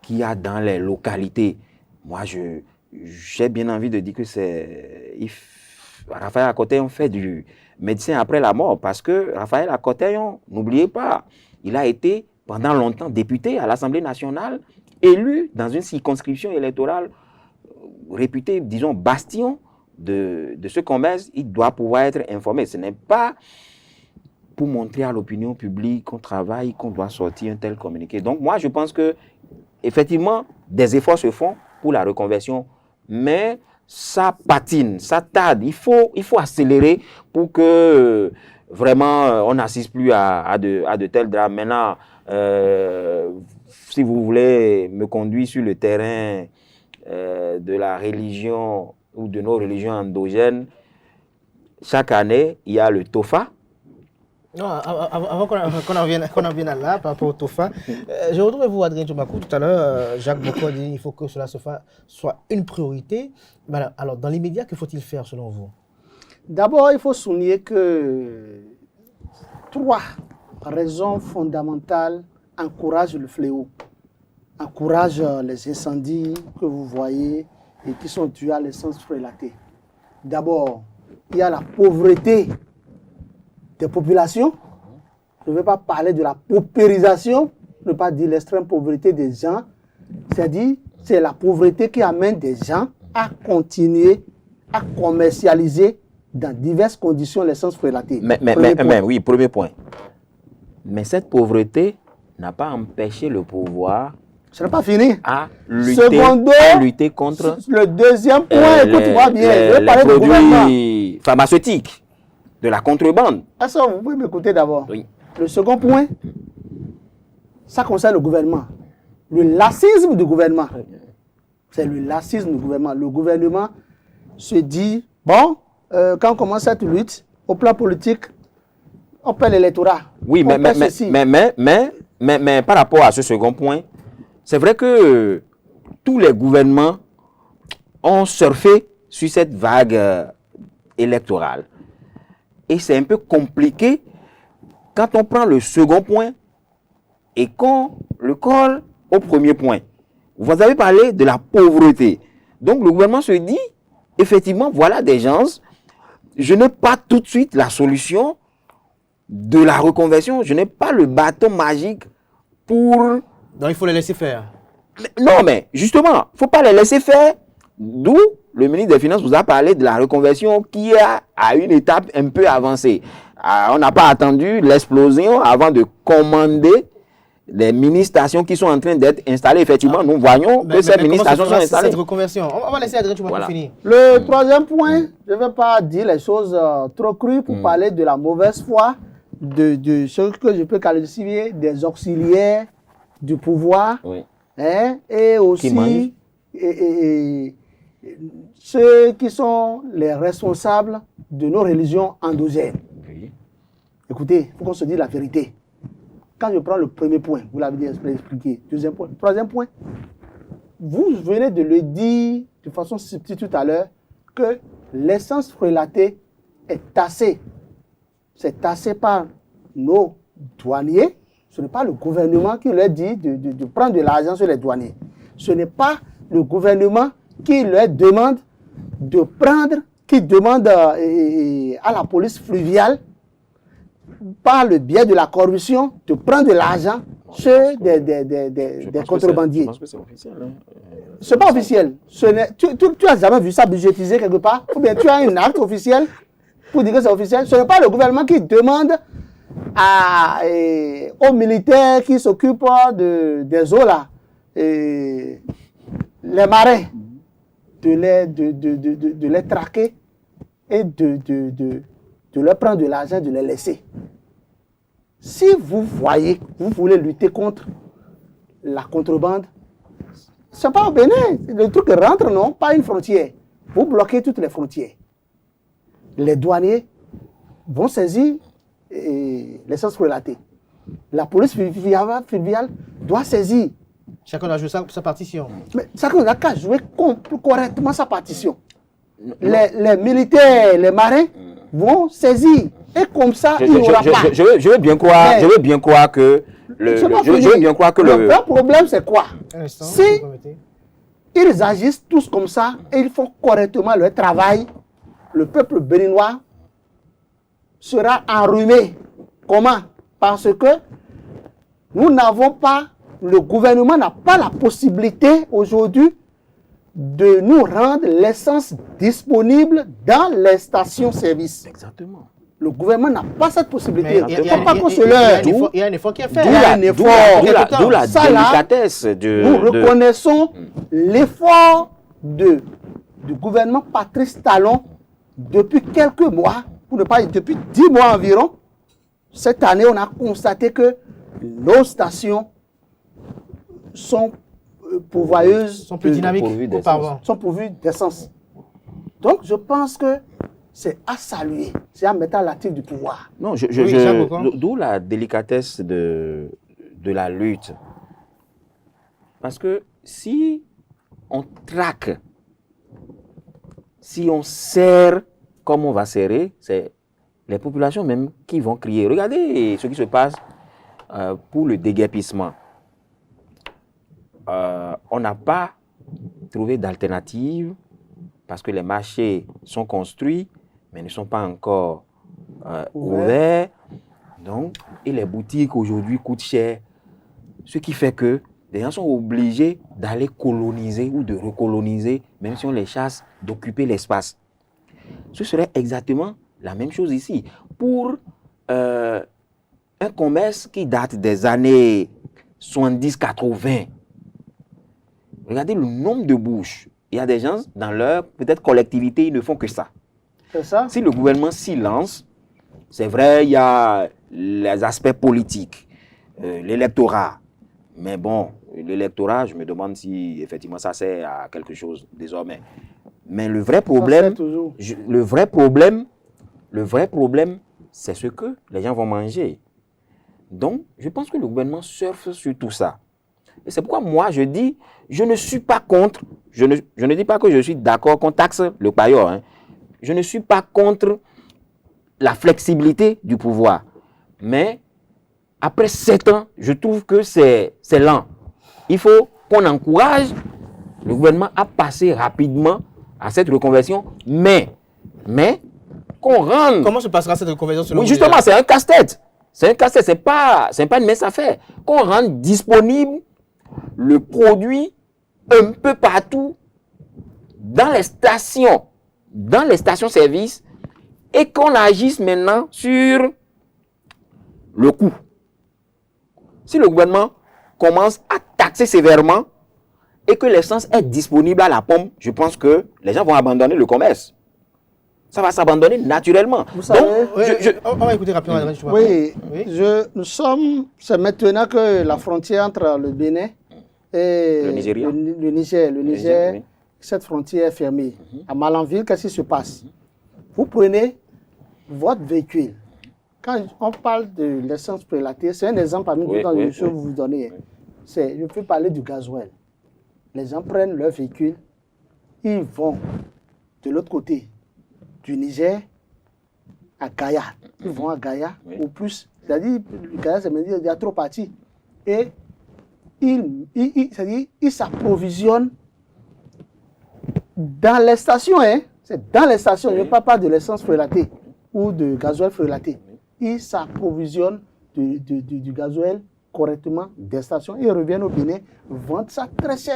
qu'il y a dans les localités. Moi, j'ai bien envie de dire que Raphaël Akotey, on fait du médecin après la mort, parce que Raphaël Akotey, n'oubliez pas, il a été pendant longtemps député à l'Assemblée nationale, élu dans une circonscription électorale réputée, disons, bastion de ce commerce. Il doit pouvoir être informé. Ce n'est pas pour montrer à l'opinion publique qu'on travaille, qu'on doit sortir un tel communiqué. Donc moi, je pense que effectivement, des efforts se font pour la reconversion, mais ça patine, ça tarde. Il faut accélérer pour que vraiment on n'assiste plus à de tels drames. Maintenant, si vous voulez me conduire sur le terrain de la religion ou de nos religions endogènes, chaque année, il y a le TOFA. Non, avant qu'on en vienne à là, par rapport au TOFA, je retrouve vous, Adrien Tchomakou, tout à l'heure, Jacques Boko a dit qu'il faut que cela soit une priorité. Alors, dans l'immédiat, que faut-il faire selon vous? D'abord, il faut souligner que 3 raisons fondamentales encouragent le fléau, encouragent les incendies que vous voyez et qui sont dus à l'essence frélatée. D'abord, il y a la pauvreté des populations. Je ne veux pas parler de la paupérisation, je ne veux pas dire l'extrême pauvreté des gens. C'est-à-dire, c'est la pauvreté qui amène des gens à continuer à commercialiser dans diverses conditions l'essence frélatée. Oui, premier point. Mais cette pauvreté n'a pas empêché le pouvoir. Ce n'est pas fini. À lutter contre. Le deuxième point, écoute-moi bien, je vais parler du gouvernement. Produits pharmaceutiques. De la contrebande. Ça, vous pouvez m'écouter d'abord. Oui. Le second point, ça concerne le gouvernement. Le laxisme du gouvernement. C'est le laxisme du gouvernement. Le gouvernement se dit, bon, quand on commence cette lutte, au plan politique, on perd l'électorat. Oui, mais par rapport à ce second point, c'est vrai que tous les gouvernements ont surfé sur cette vague électorale. Et c'est un peu compliqué quand on prend le second point et qu'on le colle au premier point. Vous avez parlé de la pauvreté. Donc le gouvernement se dit, effectivement, voilà des gens, je n'ai pas tout de suite la solution de la reconversion, je n'ai pas le bâton magique pour... Donc il faut les laisser faire. Non, mais justement, il ne faut pas les laisser faire. D'où le ministre des Finances vous a parlé de la reconversion qui est à une étape un peu avancée. On n'a pas attendu l'explosion avant de commander les mini-stations qui sont en train d'être installées. Effectivement, nous voyons que ces mini-stations sont installées. Cette reconversion. On va laisser Adrien Tchoumakou finir. Le troisième point, je ne vais pas dire les choses trop crues pour parler de la mauvaise foi de ce que je peux qualifier des auxiliaires du pouvoir, et aussi ceux qui sont les responsables de nos religions endogènes. Écoutez, il faut qu'on se dise la vérité. Quand je prends le premier point, vous l'avez expliqué. Deuxième point, troisième point, vous venez de le dire de façon subtile tout à l'heure que l'essence relatée est tassée. C'est tassé par nos douaniers. Ce n'est pas le gouvernement qui leur dit de prendre de l'argent sur les douaniers. Ce n'est pas le gouvernement qui leur demande de prendre, qui demande à la police fluviale, par le biais de la corruption, de prendre de l'argent chez des contrebandiers. Je pense que c'est officiel. Ce n'est pas officiel. Tu as jamais vu ça budgétisé quelque part? Ou bien tu as un acte officiel pour dire que c'est officiel? Ce n'est pas le gouvernement qui demande aux militaires qui s'occupent des eaux là, les marins, de les traquer et de leur prendre de l'argent, de les laisser. Si vous voyez, vous voulez lutter contre la contrebande, ce n'est pas au Bénin. Le truc rentre, non, pas une frontière. Vous bloquez toutes les frontières. Les douaniers vont saisir l'essence relatée. La police fluviale doit saisir. Chacun doit jouer sa partition. Mais chacun n'a qu'à jouer correctement sa partition. Les militaires, les marins vont saisir. Et comme ça, il n'y aura pas. Je veux bien croire que le vrai problème, c'est quoi? Si ils agissent tous comme ça et ils font correctement leur travail, le peuple béninois sera enrhumé. Comment? Parce que nous n'avons pas, le gouvernement n'a pas la possibilité aujourd'hui de nous rendre l'essence disponible dans les stations-service. Exactement. Le gouvernement n'a pas cette possibilité. Il y a un effort qui est fait. D'où la délicatesse de... Nous reconnaissons l'effort du gouvernement Patrice Talon depuis quelques mois, pour ne pas dire depuis 10 mois environ. Cette année, on a constaté que nos stations sont pourvoyeuses, sont plus dynamiques, sont pourvues d'essence. Donc, je pense que c'est à saluer, c'est à mettre à l'actif du pouvoir. Non, d'où la délicatesse de la lutte. Parce que si on traque, si on serre comme on va serrer, c'est les populations même qui vont crier. Regardez ce qui se passe pour le déguerpissement. On n'a pas trouvé d'alternative parce que les marchés sont construits, mais ne sont pas encore ouverts. Donc, et les boutiques aujourd'hui coûtent cher. Ce qui fait que les gens sont obligés d'aller coloniser ou de recoloniser, même si on les chasse, d'occuper l'espace. Ce serait exactement la même chose ici. Pour un commerce qui date des années 70-80, regardez le nombre de bouches. Il y a des gens, dans leur peut-être collectivité, ils ne font que ça. C'est ça. Si le gouvernement s'y lance, c'est vrai, il y a les aspects politiques, l'électorat. Mais bon, l'électorat, je me demande si effectivement ça sert à quelque chose désormais. Mais le vrai problème, le vrai problème, c'est ce que les gens vont manger. Donc, je pense que le gouvernement surfe sur tout ça. Et c'est pourquoi moi, je dis, je ne suis pas contre, je ne dis pas que je suis d'accord qu'on taxe le paillot. Hein. Je ne suis pas contre la flexibilité du pouvoir. Mais après 7 ans, je trouve que c'est lent. Il faut qu'on encourage le gouvernement à passer rapidement à cette reconversion, mais qu'on rende... Comment se passera cette reconversion selon vous? Justement, c'est un casse-tête. C'est un casse-tête, c'est pas une mince affaire. Qu'on rende disponible le produit un peu partout dans les stations-service et qu'on agisse maintenant sur le coût. Si le gouvernement commence à taxer sévèrement et que l'essence est disponible à la pompe, je pense que les gens vont abandonner le commerce. Ça va s'abandonner naturellement. Vous savez, on va écouter rapidement. Oui, c'est maintenant que la frontière entre le Bénin et le Nigeria. Le Niger, oui. Cette frontière est fermée. À Malanville, qu'est-ce qui se passe? Vous prenez votre véhicule. Quand on parle de l'essence prélatée, c'est un exemple parmi d'autres que je vais vous donner. Je peux parler du gasoil. Les gens prennent leur véhicule, ils vont de l'autre côté du Niger à Gaïa. Ils vont à Gaïa, ou plus. C'est-à-dire, Gaïa, ça veut dire qu'il y a trop parti. Et ils s'approvisionnent dans les stations. Hein? C'est dans les stations, je ne parle pas de l'essence prélatée ou de gasoil prélaté. Ils s'approvisionnent du gasoil correctement des stations. Ils reviennent au Bénin, vendent ça très cher.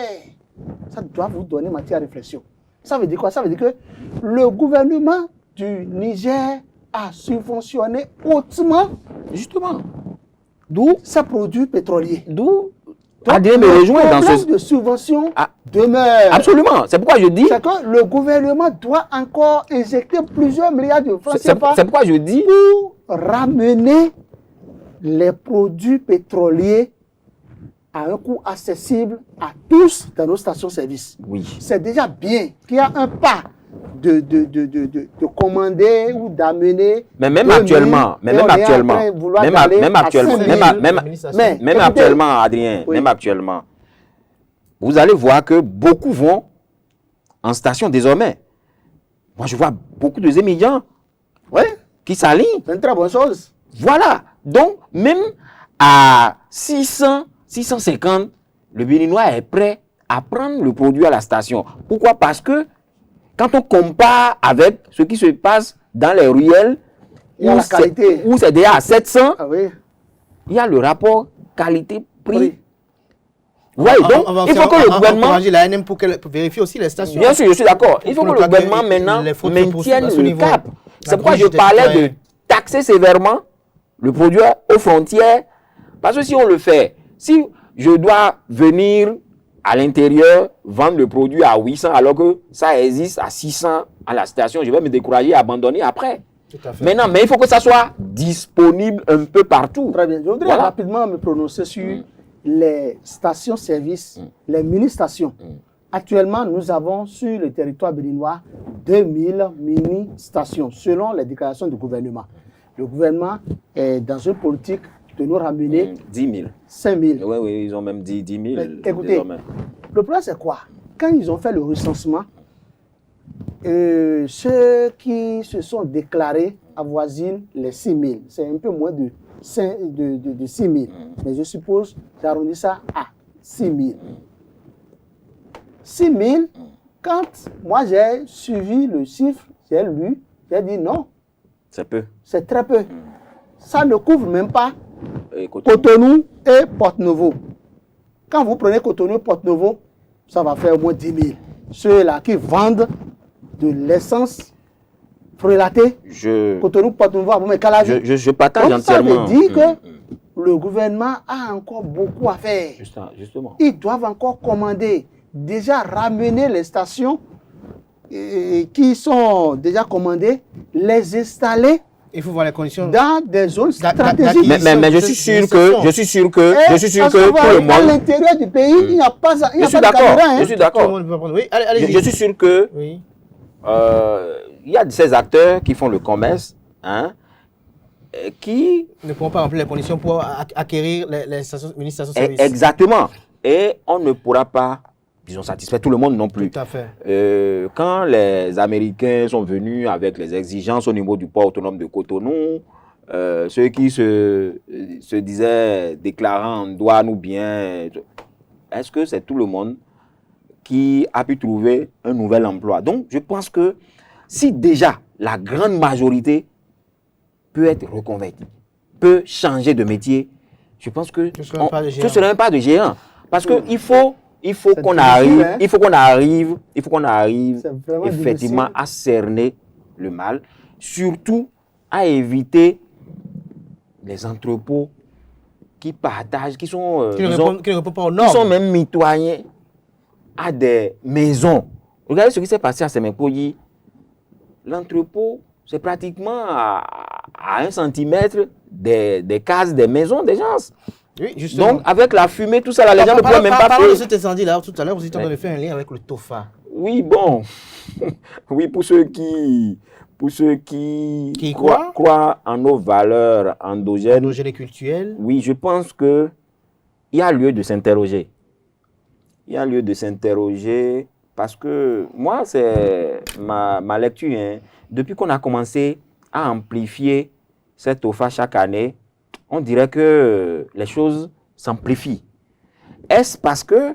Ça doit vous donner matière à réflexion. Ça veut dire quoi? Ça veut dire que le gouvernement du Niger a subventionné hautement, justement, d'où ces produits pétroliers. D'où Adrien me rejoint dans ce... de subvention demeure. Absolument, c'est pourquoi je dis... C'est que le gouvernement doit encore injecter plusieurs milliards de francs CFA. C'est pourquoi je dis... Pour ramener les produits pétroliers à un coût accessible à tous dans nos stations-service. Oui. C'est déjà bien qu'il y a un pas de commander ou d'amener. Mais même actuellement, Adrien, même actuellement, vous allez voir que beaucoup vont en station désormais. Moi, je vois beaucoup de émigrants qui s'alignent. C'est une très bonne chose. Voilà. Donc, même à 600, 650, le Béninois est prêt à prendre le produit à la station. Pourquoi? Parce que quand on compare avec ce qui se passe dans les ruelles, où c'est déjà à 700, il y a le rapport qualité-prix. Oui. Ouais, donc, il faut que le gouvernement... l'ANM pour vérifier aussi les stations. Bien sûr, je suis d'accord. Il faut que le gouvernement maintenant maintienne le cap. C'est pourquoi je parlais de taxer sévèrement le produit aux frontières. Parce que si on le fait, si je dois venir à l'intérieur, vendre le produit à 800 alors que ça existe à 600 à la station, je vais me décourager et abandonner après. Maintenant, mais il faut que ça soit disponible un peu partout. Très bien. Je voudrais rapidement me prononcer sur les stations-service, les mini-stations. Actuellement, nous avons sur le territoire béninois 2000 mini-stations, selon les déclarations du gouvernement. Le gouvernement est dans une politique de nous ramener 10 000. 5 000. Oui, ils ont même dit 10 000. Mais, écoutez, le problème c'est quoi? Quand ils ont fait le recensement, ceux qui se sont déclarés avoisinent les 6 000. C'est un peu moins de 6 000. Mais je suppose j'arrondis ça à 6 000. 6 000, quand moi j'ai suivi le chiffre, j'ai lu, j'ai dit non. C'est peu. C'est très peu. Ça ne couvre même pas Cotonou et Porto-Novo. Quand vous prenez Cotonou et Porto-Novo, ça va faire au moins 10 000. Ceux-là qui vendent de l'essence prélatée, Cotonou, Porto-Novo, je partage entièrement. Ça veut dire que le gouvernement a encore beaucoup à faire. Justement. Ils doivent encore commander, déjà ramener les stations qui sont déjà commandées, les installer. Il faut voir les conditions dans des zones stratégiques. Mais je suis sûr que tout le monde... À l'intérieur du pays, il n'y a pas de caméra. Je suis d'accord. Oui, allez, je suis sûr que il y a ces acteurs qui font le commerce, qui ne pourront pas remplir les conditions pour acquérir les stations-service. Exactement. Et on ne pourra pas, disons, satisfaire tout le monde non plus. Tout à fait. Quand les Américains sont venus avec les exigences au niveau du port autonome de Cotonou, ceux qui se disaient déclarant en douane ou bien, est-ce que c'est tout le monde qui a pu trouver un nouvel emploi? Donc, je pense que si déjà la grande majorité peut être reconvertie, peut changer de métier, je pense que ce serait un pas de géant. Parce que il faut qu'on arrive effectivement à cerner le mal, surtout à éviter les entrepôts qui partagent, qui sont, qui ne répondent pas aux normes. Qui sont même mitoyens à des maisons. Regardez ce qui s'est passé à Semepoyi. L'entrepôt, c'est pratiquement à 1 centimètre des cases, des maisons des gens. Oui, justement. Donc, avec la fumée, tout ça, là, les gens ne peuvent même pas parler de cet incendie-là, tout à l'heure, vous étiez en train de faire un lien avec le TOFA. Oui, bon. Oui, pour ceux qui croient en nos valeurs endogènes et culturelles. Oui, je pense qu'il y a lieu de s'interroger. Il y a lieu de s'interroger parce que moi, c'est ma lecture. Hein. Depuis qu'on a commencé à amplifier cette TOFA chaque année, on dirait que les choses s'amplifient. Est-ce parce que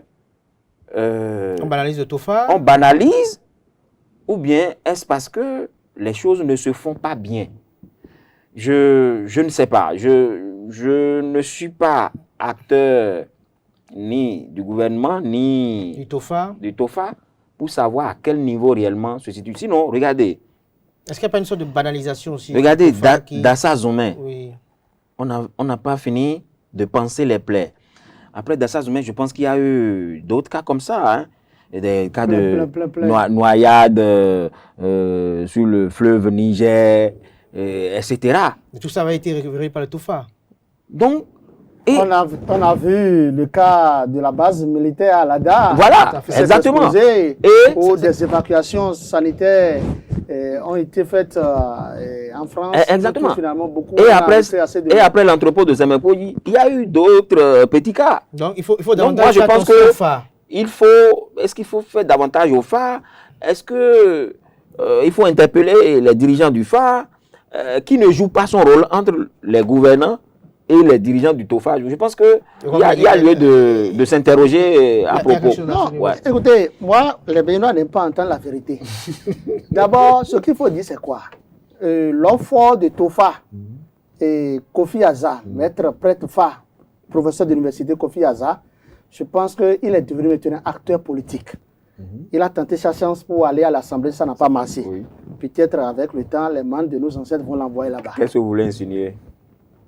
on banalise le TOFA? On banalise, ou bien est-ce parce que les choses ne se font pas bien? Je ne sais pas. Je ne suis pas acteur ni du gouvernement, ni du TOFA pour savoir à quel niveau réellement se situe. Sinon, regardez. Est-ce qu'il n'y a pas une sorte de banalisation aussi? Regardez, Dassa Zoumé, oui. On n'a pas fini de penser les plaies. Après Dassa Zoumé, je pense qu'il y a eu d'autres cas comme ça. Hein. Des cas de noyade sur le fleuve Niger, etc. Et tout ça avait été récupéré par le TOFA. Donc, on a vu le cas de la base militaire à Lada. Voilà, exactement. Où des évacuations sanitaires ont été faites en France. Exactement. Finalement, beaucoup et après l'entrepôt de Semepoyi, il y a eu d'autres petits cas. Donc, il faut davantage. Donc, moi, je pense que est-ce qu'il faut faire davantage au phare? Est-ce que il faut interpeller les dirigeants du phare qui ne jouent pas son rôle entre les gouvernants et les dirigeants du TOFA? Je pense qu'il y a lieu de s'interroger à propos. Non, ouais. Écoutez, moi, les Béninois n'aiment pas entendre la vérité. D'abord, ce qu'il faut dire, c'est quoi? L'offre de TOFA et Kofi Aza, maître prêtre phare, professeur d'université Kofi Aza, je pense qu'il est devenu maintenant acteur politique. Il a tenté sa chance pour aller à l'Assemblée, ça n'a pas marché. Oui. Peut-être avec le temps, les membres de nos ancêtres vont l'envoyer là-bas. Qu'est-ce que vous voulez insinuer?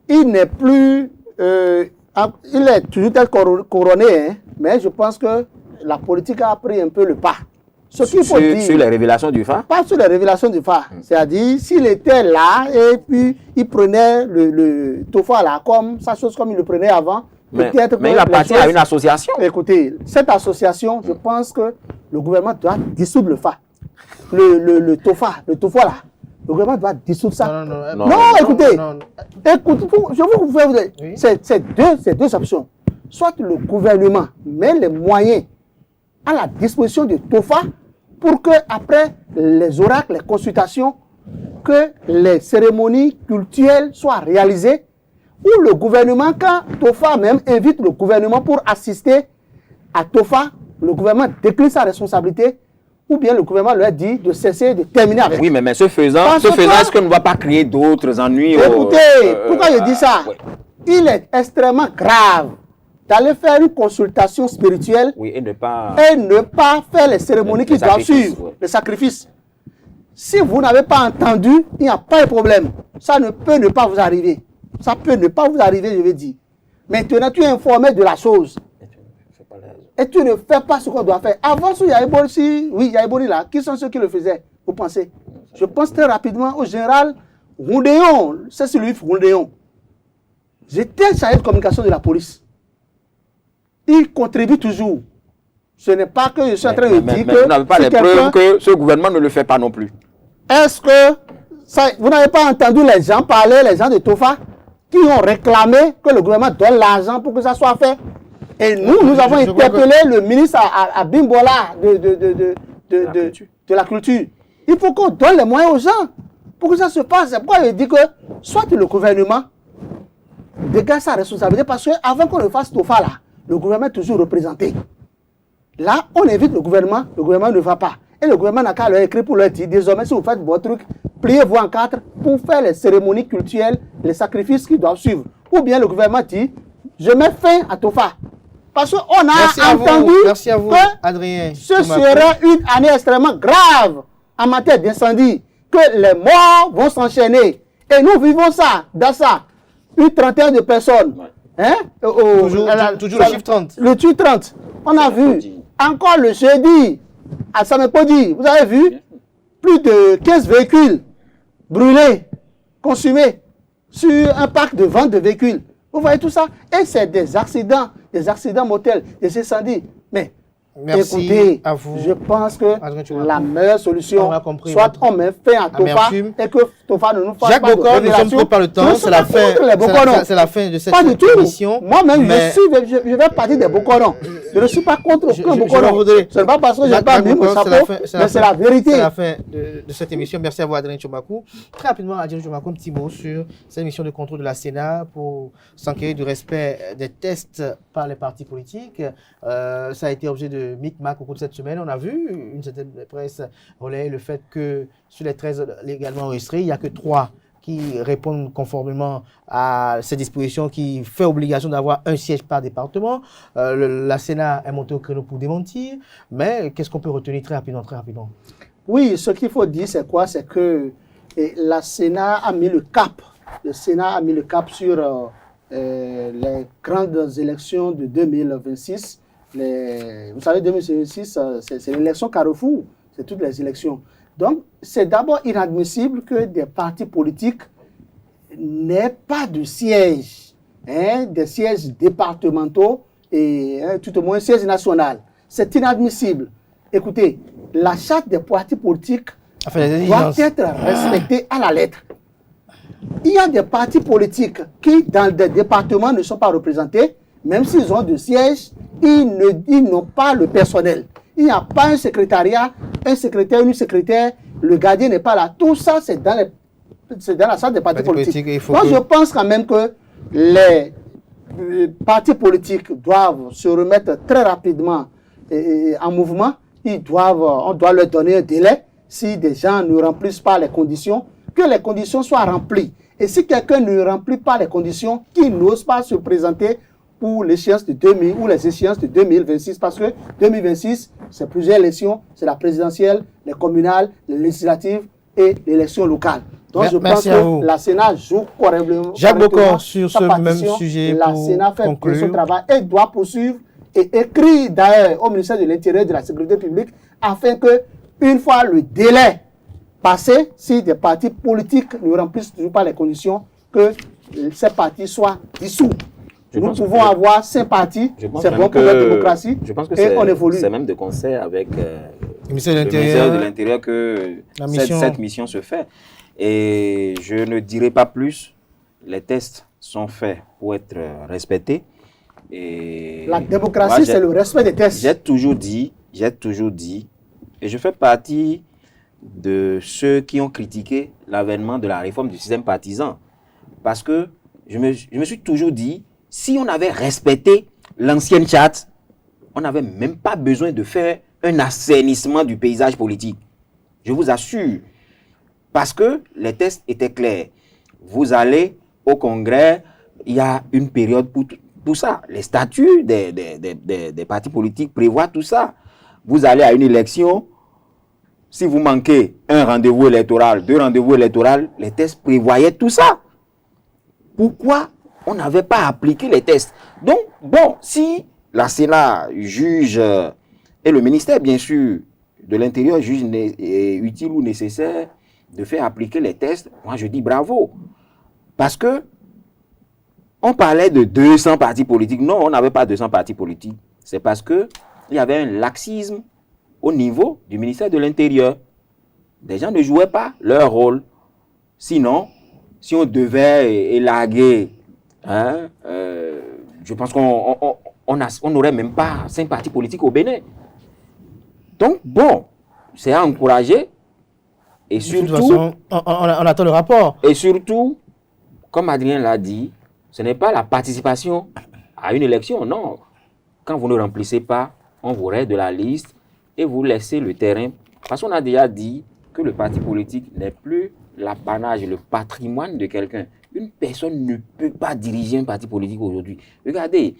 Il n'est plus... il est toujours tel couronné, hein, mais je pense que la politique a pris un peu le pas. Ce qu'il faut dire, sur les révélations du phare? Pas sur les révélations du phare. C'est-à-dire, s'il était là et puis il prenait le TOFA là, comme sa chose comme il le prenait avant, mais il appartient à une association. Écoutez, cette association, je pense que le gouvernement doit dissoudre le phare. Le TOFA là. Le gouvernement doit dissoudre ça. Non, écoutez, je vous fais vous dire, oui. C'est deux options. Soit le gouvernement met les moyens à la disposition du TOFA pour que, après les oracles, les consultations, que les cérémonies culturelles soient réalisées, ou le gouvernement, quand TOFA même invite le gouvernement pour assister à TOFA, le gouvernement décline sa responsabilité, ou bien le gouvernement leur dit de cesser, de terminer avec. Oui, mais ce faisant, est-ce qu'on ne va pas créer d'autres ennuis? Écoutez, pourquoi je dis ça? Oui. Il est extrêmement grave d'aller faire une consultation spirituelle et ne pas faire les cérémonies qui doivent suivre, les sacrifices. Si vous n'avez pas entendu, il n'y a pas de problème. Ça ne peut ne pas vous arriver. Ça peut ne pas vous arriver, je veux dire. Maintenant, tu es informé de la chose. Et tu ne fais pas ce qu'on doit faire. Avant, il y a Yaïboni là. Qui sont ceux qui le faisaient? Vous pensez? Je pense très rapidement au général Roundéon. C'est celui Roundéon. J'étais chargé de communication de la police. Il contribue toujours. Ce n'est pas que je suis en train de dire que... vous n'avez pas les preuves que ce gouvernement ne le fait pas non plus. Est-ce que... vous n'avez pas entendu les gens parler, les gens de TOFA, qui ont réclamé que le gouvernement donne l'argent pour que ça soit fait? Et nous avons interpellé le ministre à Bimbola de la culture. Il faut qu'on donne les moyens aux gens pour que ça se passe. C'est pourquoi je dis que soit le gouvernement dégage sa responsabilité, parce qu'avant qu'on ne fasse TOFA là, le gouvernement est toujours représenté. Là, on invite le gouvernement ne va pas. Et le gouvernement n'a qu'à leur écrire pour leur dire, désormais, si vous faites votre truc, pliez-vous en 4 pour faire les cérémonies culturelles, les sacrifices qui doivent suivre. Ou bien le gouvernement dit, je mets fin à TOFA. Parce qu'on a Merci à entendu vous. Merci à vous, que Adrien ce Tchomakou. serait une année extrêmement grave en matière d'incendie, que les morts vont s'enchaîner. Et nous vivons ça, dans ça, une trentaine de personnes. Hein? Toujours le chiffre 30. Le chiffre 30. On a vu, encore le jeudi, à Samepodi, vous avez vu, plus de 15 véhicules brûlés, consumés, sur un parc de vente de véhicules. Vous voyez tout ça? Et c'est des accidents mortels, des incendies. Mais Merci écoutez, à vous, je pense que Adrien Tchomakou. la meilleure solution, On a compris soit votre on met fin à Tofa amertume. et que Tofa ne nous fasse Jacques pas de Bocor, nous sommes révélation. pris par le temps, Je ne c'est suis la pas fin, contre les Bocorons. c'est la fin de cette Pas du tout. émission. Moi-même, mais je vais partir des Bocorons. Je ne suis pas contre aucun Bocoron. voudrais- Ce n'est pas parce que je n'ai Jacques pas mis mon Bocor, chapeau, mais c'est la vérité. C'est la fin de cette émission. Merci à vous, Adrien Tchomakou. Très rapidement, Adrien Tchomakou, un petit mot sur cette émission de contrôle de la Sénat pour s'enquérir du respect des tests par les partis politiques. Ça a été objet de micmac au cours de cette semaine. On a vu une certaine presse relayer le fait que sur les 13 légalement enregistrés, il n'y a que 3 qui répondent conformément à ces dispositions qui fait obligation d'avoir un siège par département. La Sénat est montée au créneau pour démentir, mais qu'est-ce qu'on peut retenir très rapidement? Oui, ce qu'il faut dire, c'est quoi? C'est que la Sénat a mis le cap. Le Sénat a mis le cap sur les grandes élections de 2026. Vous savez, 2026, c'est l'élection Carrefour. C'est toutes les élections. Donc, c'est d'abord inadmissible que des partis politiques n'aient pas de sièges, des sièges départementaux et tout au moins un siège national. C'est inadmissible. Écoutez, la charte des partis politiques doit être respectée à la lettre. Il y a des partis politiques qui, dans des départements, ne sont pas représentés, même s'ils ont de sièges, ils n'ont pas le personnel. Il n'y a pas un secrétariat, un secrétaire, une secrétaire, le gardien n'est pas là. Tout ça, c'est dans la salle des partis politiques. Moi, je pense quand même que les partis politiques doivent se remettre très rapidement en mouvement. On doit leur donner un délai. Si des gens ne remplissent pas les conditions, que les conditions soient remplies. Et si quelqu'un ne remplit pas les conditions, qu'il n'ose pas se présenter pour l'échéance de 2000 ou les échéances de 2026, parce que 2026, c'est plusieurs élections, c'est la présidentielle, les communales, les législatives et l'élection locale. Donc je pense que la Sénat joue correctement. Jacques Bocor, sur ce même sujet, la Sénat fait son travail et doit poursuivre et écrire d'ailleurs au ministère de l'Intérieur et de la Sécurité publique afin que, une fois le délai passé, si des partis politiques ne remplissent toujours pas les conditions, que ces partis soient dissous. Nous pouvons avoir 5 partis, c'est bon pour la démocratie, je pense que et on évolue. C'est même de concert avec le ministère de l'Intérieur que cette mission se fait. Et je ne dirai pas plus, les tests sont faits pour être respectés. Et la démocratie, c'est le respect des tests. J'ai toujours dit, et je fais partie de ceux qui ont critiqué l'avènement de la réforme du système partisan. Parce que je me suis toujours dit, si on avait respecté l'ancienne charte, on n'avait même pas besoin de faire un assainissement du paysage politique. Je vous assure. Parce que les tests étaient clairs. Vous allez au Congrès, il y a une période pour tout ça. Les statuts des partis politiques prévoient tout ça. Vous allez à une élection, si vous manquez un rendez-vous électoral, 2 rendez-vous électoraux, les tests prévoyaient tout ça. Pourquoi on n'avait pas appliqué les tests? Donc, bon, si la Sénat juge, et le ministère, bien sûr, de l'Intérieur juge utile ou nécessaire de faire appliquer les tests, moi je dis bravo. Parce que on parlait de 200 partis politiques. Non, on n'avait pas 200 partis politiques. C'est parce qu'il y avait un laxisme au niveau du ministère de l'Intérieur. Des gens ne jouaient pas leur rôle. Sinon, si on devait élaguer, je pense qu'on n'aurait même pas 5 partis politiques au Bénin. Donc, bon, c'est à encourager. Et surtout, de toute façon, on attend le rapport. Et surtout, comme Adrien l'a dit, ce n'est pas la participation à une élection, non. Quand vous ne remplissez pas, on vous raide de la liste et vous laissez le terrain. Parce qu'on a déjà dit que le parti politique n'est plus l'apanage, le patrimoine de quelqu'un. Une personne ne peut pas diriger un parti politique aujourd'hui. Regardez,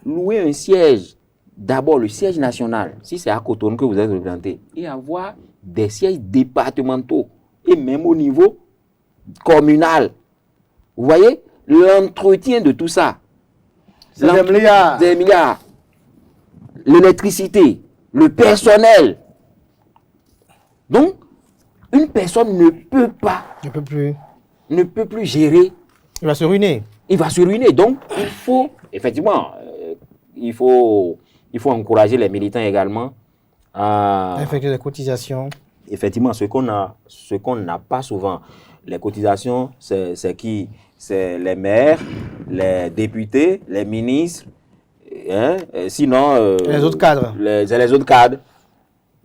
louer un siège, d'abord le siège national, si c'est à Cotonou que vous êtes représenté, et avoir des sièges départementaux, et même au niveau communal. Vous voyez, l'entretien de tout ça, c'est des milliards. Des milliards. L'électricité, le personnel. Donc, une personne ne peut plus gérer. Il va se ruiner. Il va se ruiner. Donc, il faut, effectivement, il faut encourager les militants également à effectuer des cotisations. Effectivement, ce qu'on n'a pas souvent. Les cotisations, c'est qui? C'est les maires, les députés, les ministres, hein? Sinon... les autres cadres. Les autres cadres.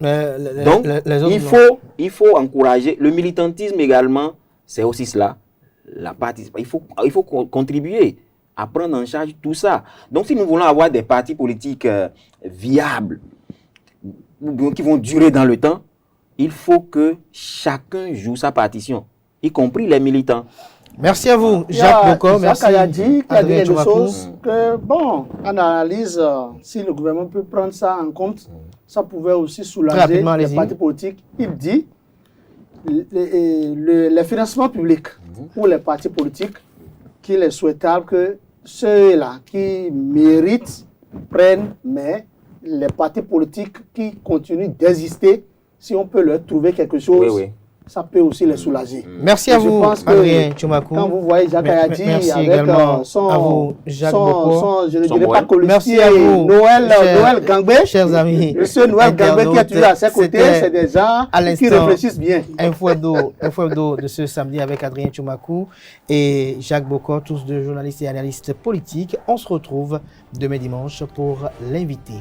Donc, les autres il faut encourager. Le militantisme également, c'est aussi cela. La participation. Il faut contribuer à prendre en charge tout ça. Donc, si nous voulons avoir des partis politiques viables, qui vont durer dans le temps, il faut que chacun joue sa partition, y compris les militants. Merci à vous, Jacques Bokor. Merci. Jacques a dit des choses que, bon, on analyse, si le gouvernement peut prendre ça en compte, ça pouvait aussi soulager les partis politiques. Il dit les financements publics pour les partis politiques, qu'il est souhaitable que ceux-là qui méritent prennent, mais les partis politiques qui continuent d'exister, si on peut leur trouver quelque chose, ça peut aussi les soulager. Merci à vous, Adrien Tchomakou. Quand vous voyez Jacques Ayadi avec son, je ne dirais pas merci à vous, Noël Gangbe, chers amis, Monsieur Noël Gangbe qui est toujours à ses côtés, c'est des gens qui réfléchissent bien. Info hebdo de ce samedi avec Adrien Tchomakou et Jacques Bokor, tous deux journalistes et analystes politiques. On se retrouve demain dimanche pour l'invité.